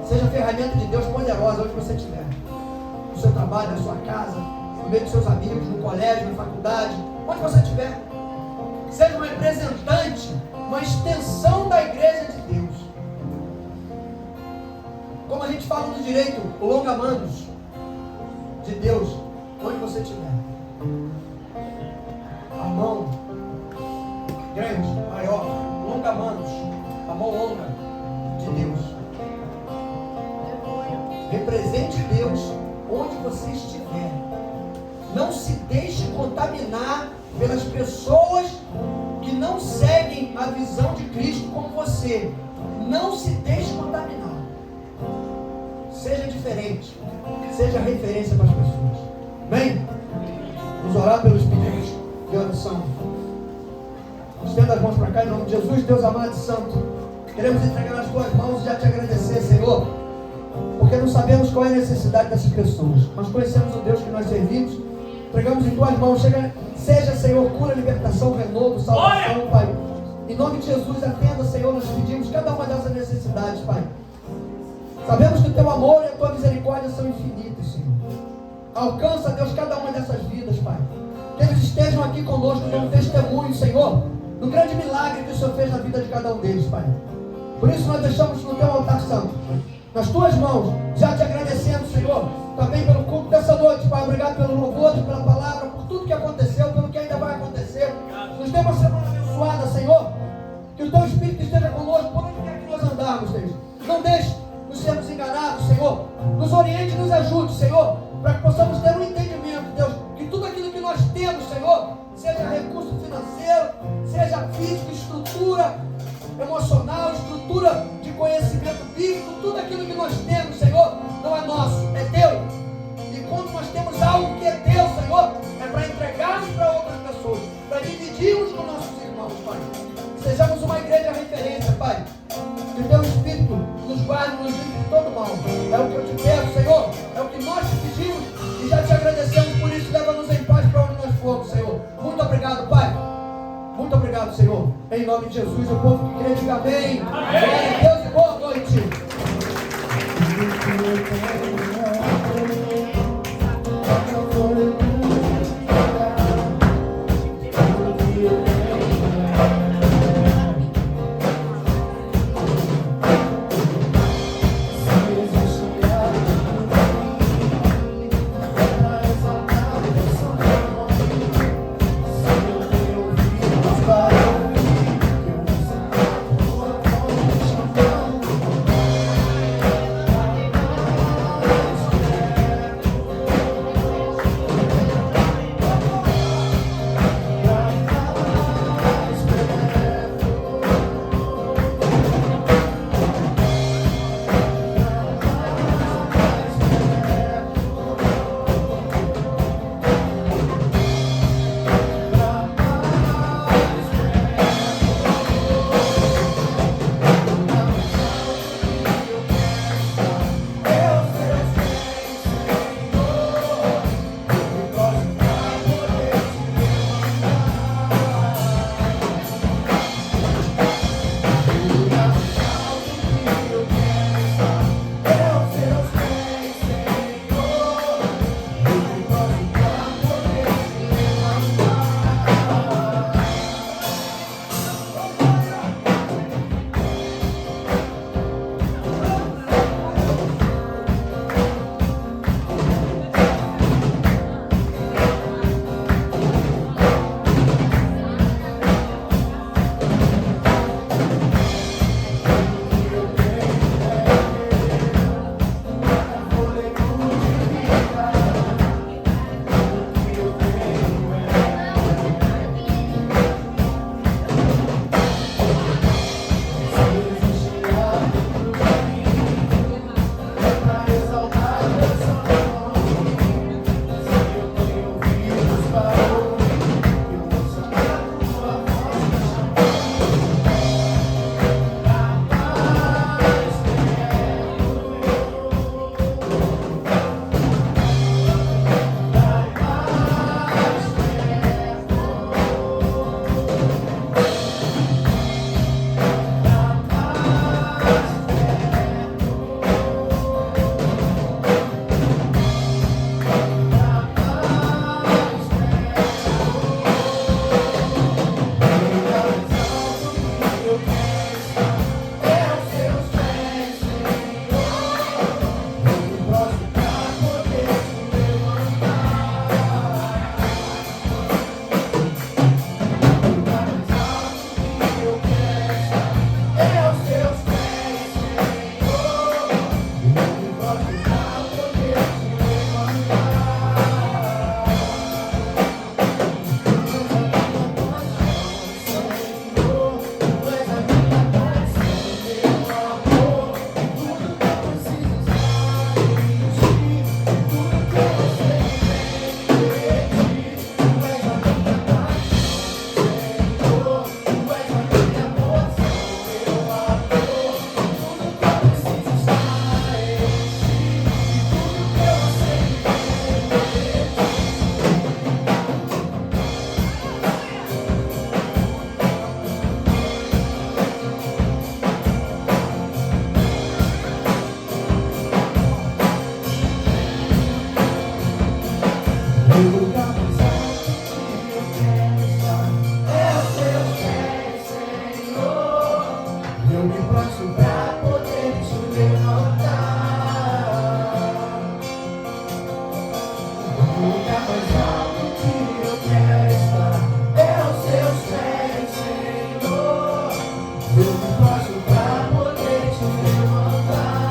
Seja ferramenta de Deus poderosa onde você estiver. No seu trabalho, na sua casa, no meio dos seus amigos, no colégio, na faculdade, onde você estiver. Seja um representante, uma extensão da igreja de Deus. Como a gente fala no direito, o longa-manos de Deus, onde você estiver. A mão grande, maior, longa-manos, a mão longa de Deus. Represente Deus onde você estiver. Não se deixe contaminar pelas pessoas que não seguem a visão de Cristo como você. Não se deixe contaminar. Seja diferente. Seja referência para as pessoas. Amém? Vamos orar pelos pedidos de oração. Estenda as mãos para cá em nome de Jesus. Deus amado e santo, queremos entregar nas tuas mãos e já te agradecer, Senhor, porque não sabemos qual é a necessidade dessas pessoas. Nós conhecemos o Deus que nós servimos. Entregamos em tuas mãos. Seja, Senhor, cura, libertação, renovo, salvação, Pai. Em nome de Jesus, atenda, Senhor, nós pedimos cada uma dessas necessidades, Pai. Sabemos que o teu amor e a tua misericórdia são infinitos, Senhor. Alcança, Deus, cada uma dessas vidas, Pai. Que eles estejam aqui conosco como testemunho, Senhor, do grande milagre que o Senhor fez na vida de cada um deles, Pai. Por isso nós deixamos no teu altar santo, nas tuas mãos, já te agradecendo, Senhor, também pelo culto dessa noite, Pai. Obrigado pelo louvor, pela palavra, por tudo que aconteceu, pelo que ainda vai acontecer. Nos dê uma semana abençoada, Senhor. Que o teu Espírito esteja conosco por onde quer que nós andarmos, Deus. Não deixe nos sermos enganados, Senhor. Nos oriente e nos ajude, Senhor, para que possamos ter um entendimento, Deus, que tudo aquilo que nós temos, Senhor, seja recurso financeiro, seja físico, estrutura emocional, estrutura de conhecimento bíblico, tudo aquilo que nós temos, Senhor, não é nosso, é teu. E quando nós temos algo que é teu, Senhor, é para entregarmos para outras pessoas, para dividirmos com nossos irmãos, Pai. Sejamos uma igreja referência, Pai. Que o teu Espírito nos guarde, nos livre de todo mal. É o que eu te peço, Senhor, é o que nós te pedimos e já te agradecemos por isso. Leva-nos em paz para onde nós formos, Senhor. Muito obrigado, Pai. Muito obrigado, Senhor. Em nome de Jesus, o povo que crê, diga amém. Glória a Deus e boa noite. lugar mais alto que eu quero estar é aos teus pés, Senhor. Eu me prostro pra poder te levantar. O lugar mais alto que eu quero estar é aos teus pés, Senhor. Eu me prostro pra poder te levantar.